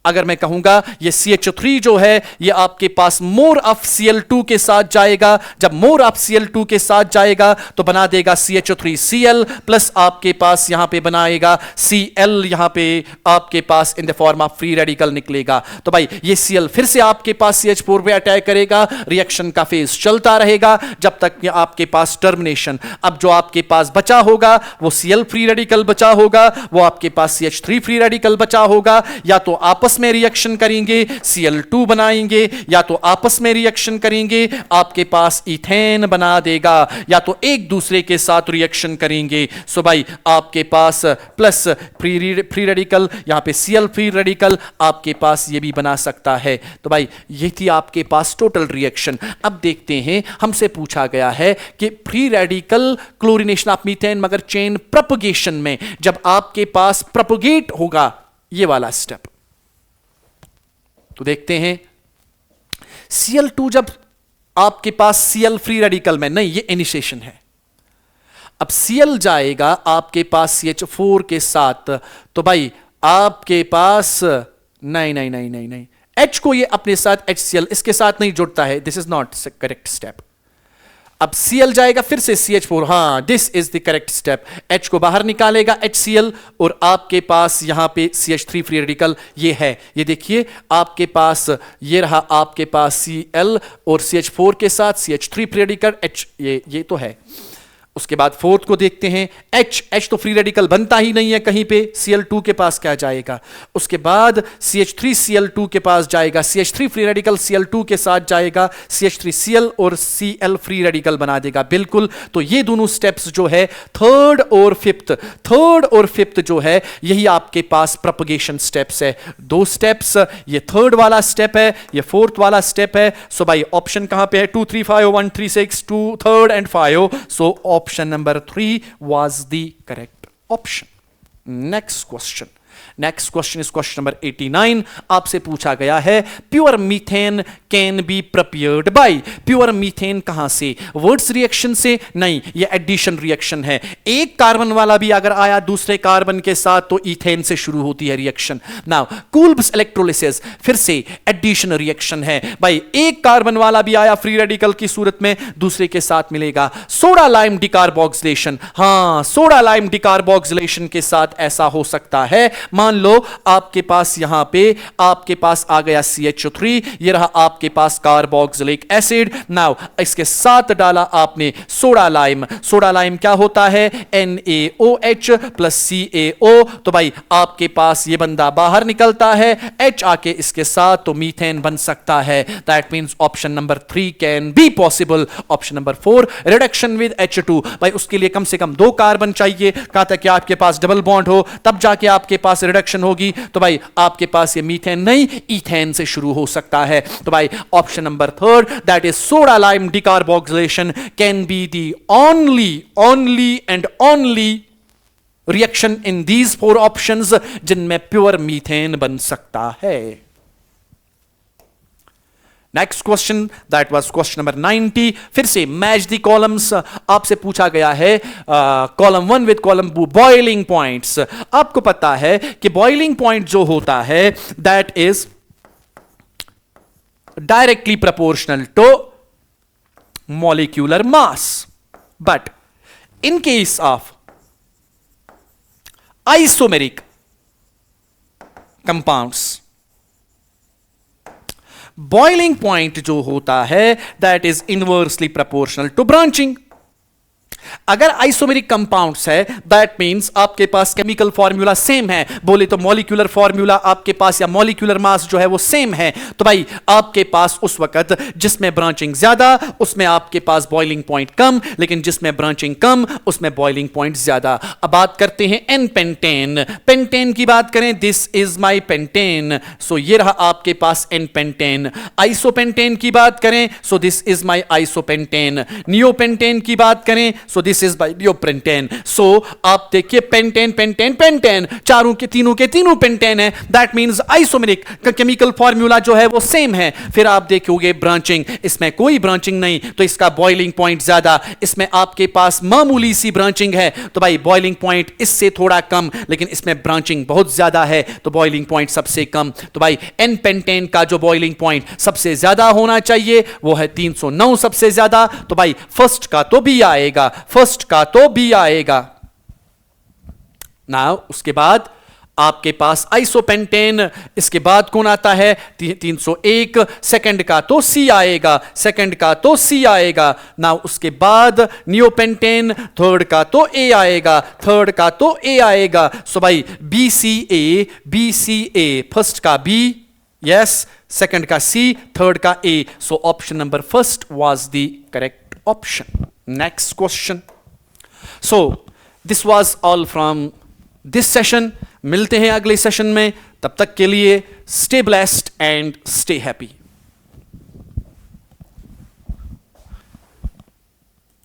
अगर मैं कहूंगा ये CH3 जो है ये आपके पास मोर ऑफ Cl2 के साथ जाएगा, जब मोर ऑफ Cl2 के साथ जाएगा तो बना देगा CH3Cl प्लस आपके पास यहां पे बनाएगा Cl, यहां पे आपके पास in the form of free radical निकलेगा। तो भाई ये Cl फिर से आपके पास CH4 पे अटैक करेगा, रिएक्शन का फेज चलता रहेगा जब तक ये आपके पास टर्मिनेशन। अब जो आपके पास बचा होगा वो Cl फ्री रेडिकल बचा होगा, वो आपके पास CH3 फ्री रेडिकल बचा होगा, या तो आपस में रिएक्शन करेंगे Cl2 बनाएंगे, या तो आपस में रिएक्शन करेंगे आपके पास इथेन बना देगा, या तो एक दूसरे के साथ रिएक्शन करेंगे। सो भाई आपके पास प्लस फ्री रेडिकल, यहां पे Cl फ्री रेडिकल आपके पास ये भी बना सकता है। तो भाई ये थी आपके पास टोटल रिएक्शन। अब देखते हैं, हमसे पूछा गया है कि free radical chlorination of methane मगर चेन प्रोपगेशन में जब आपके पास प्रोपगेट होगा ये वाला स्टेप, तो देखते हैं Cl2 जब आपके पास Cl फ्री रेडिकल में नहीं, ये इनिशिएशन है। अब Cl जाएगा आपके पास CH4 के साथ, तो भाई आपके पास नहीं नहीं नहीं नहीं नहीं, H को ये अपने साथ HCl इसके साथ नहीं जुड़ता है, this is not correct step. अब Cl जाएगा फिर से CH4, हां this is the correct step. H को बाहर निकालेगा HCl और आपके पास यहां पे CH3 फ्री रेडिकल ये है, ये देखिए आपके पास ये रहा आपके पास Cl और CH4 के साथ CH3 फ्री रेडिकल H, ये तो है। उसके बाद फोर्थ को देखते हैं, H तो फ्री रेडिकल बनता ही नहीं है कहीं पे, Cl2 के पास क्या जाएगा। उसके बाद CH3 Cl2 के पास जाएगा, CH3 फ्री रेडिकल Cl2 के साथ जाएगा, CH3 Cl और Cl फ्री रेडिकल बना देगा बिल्कुल। तो ये दोनों स्टेप्स जो है थर्ड और फिफ्थ जो है यही आपके पास प्रोपगेशन स्टेप्स है। दो स्टेप्स, ये थर्ड वाला स्टेप है, ये फोर्थ वाला स्टेप है। सो भाई ऑप्शन कहां पे है, 2 3 5 1 3 6 2 3 and 5, so option number 3 was the correct option. Next question is question number 89। आपसे पूछा गया है pure methane can be prepared bye. Pure methane कहां से, वर्ड्स रिएक्शन से नहीं, ये एडिशन रिएक्शन है। एक कार्बन वाला भी अगर आया दूसरे कार्बन के साथ तो इथेन से शुरू होती है रिएक्शन। नाउ कूल्ब्स इलेक्ट्रोलिसिस फिर से एडिशन रिएक्शन है भाई, एक कार्बन वाला भी आया फ्री रेडिकल की सूरत में दूसरे के साथ मिलेगा। सोडा लाइम डिकार्बोक्सिलेशन, हां सोडा लाइम डिकार्बोक्सिलेशन के साथ ऐसा हो सकता है। मान लो आपके पास यहां पे आपके पास आ गया CH3, ये रहा आपके पास कार्बोक्सिलिक एसिड। नाउ इसके साथ डाला आपने सोडा लाइम। सोडा लाइम क्या होता है, NaOH प्लस CaO। तो भाई आपके पास ये बंदा बाहर निकलता है, H आके इसके साथ, तो मीथेन बन सकता है। That means option number 3 can be possible. Option number 4 reduction with H2, भाई उसके लिए कम से कम 2 कार्बन चाहिए, कहा था कि आपके पास डबल बॉन्ड हो तब जाके आपके पास रिडक्शन होगी। तो भाई आपके पास ये मीथेन नहीं इथेन से शुरू हो सकता है। तो भाई option number 3 that is soda lime decarboxylation can be the only and only reaction in these 4 options जिनमें प्योर मीथेन बन सकता है। Next question that was question number 90। फिर से मैच द कॉलम्स आपसे पूछा गया है, column 1 with column 2 boiling points. आपको पता है कि बॉइलिंग पॉइंट जो होता है that is directly proportional to molecular mass, but in case of isomeric compounds boiling point जो होता है that is inversely proportional to branching. अगर आइसोमेरिक कंपाउंड्स है दैट मींस आपके पास केमिकल फॉर्मूला सेम है, बोले तो मॉलिक्यूलर फॉर्मूला आपके पास या मॉलिक्यूलर मास जो है वो सेम है। तो भाई आपके पास उस वक्त जिसमें ब्रांचिंग ज्यादा उसमें आपके पास बॉइलिंग पॉइंट कम, लेकिन जिसमें ब्रांचिंग कम उसमें बॉइलिंग पॉइंट ज्यादा। अब बात करते हैं एन पेंटेन। पेंटेन की बात करें, दिस इज माई पेंटेन, सो ये रहा आपके पास एन पेंटेन। आइसोपेंटेन की बात करें, so this is my isopentane. Neopentane की बात करें, so this is by neopentane. So आप देखिए पेंटेन पेंटेन पेंटेन, चारों के तीनों पेंटेन है, that means isomeric chemical formula जो है वो सेम है। फिर आप देखोगे ब्रांचिंग, इसमें कोई ब्रांचिंग नहीं तो इसका बॉइलिंग पॉइंट ज्यादा, इसमें आपके पास मामूली सी ब्रांचिंग है तो भाई बॉइलिंग पॉइंट इससे थोड़ा कम, लेकिन इसमें ब्रांचिंग बहुत ज्यादा है तो बॉइलिंग पॉइंट सबसे कम। तो भाई एन पेंटेन का जो बॉइलिंग पॉइंट सबसे ज्यादा होना चाहिए वो है 309 सबसे ज्यादा। तो भाई फर्स्ट का तो भी आएगा, नाउ उसके बाद आपके पास आइसोपेंटेन, इसके बाद कौन आता है 301, सेकंड का तो सी आएगा, नाउ उसके बाद नियोपेंटेन, थर्ड का तो ए आएगा, सो भाई BCA, फर्स्ट का बी, यस, सेकंड का सी, थर्ड का A, so option number first was the correct option. Next question. So this was all from this session. मिलते हैं अगले सेशन में, तब तक के लिए stay blessed and stay happy.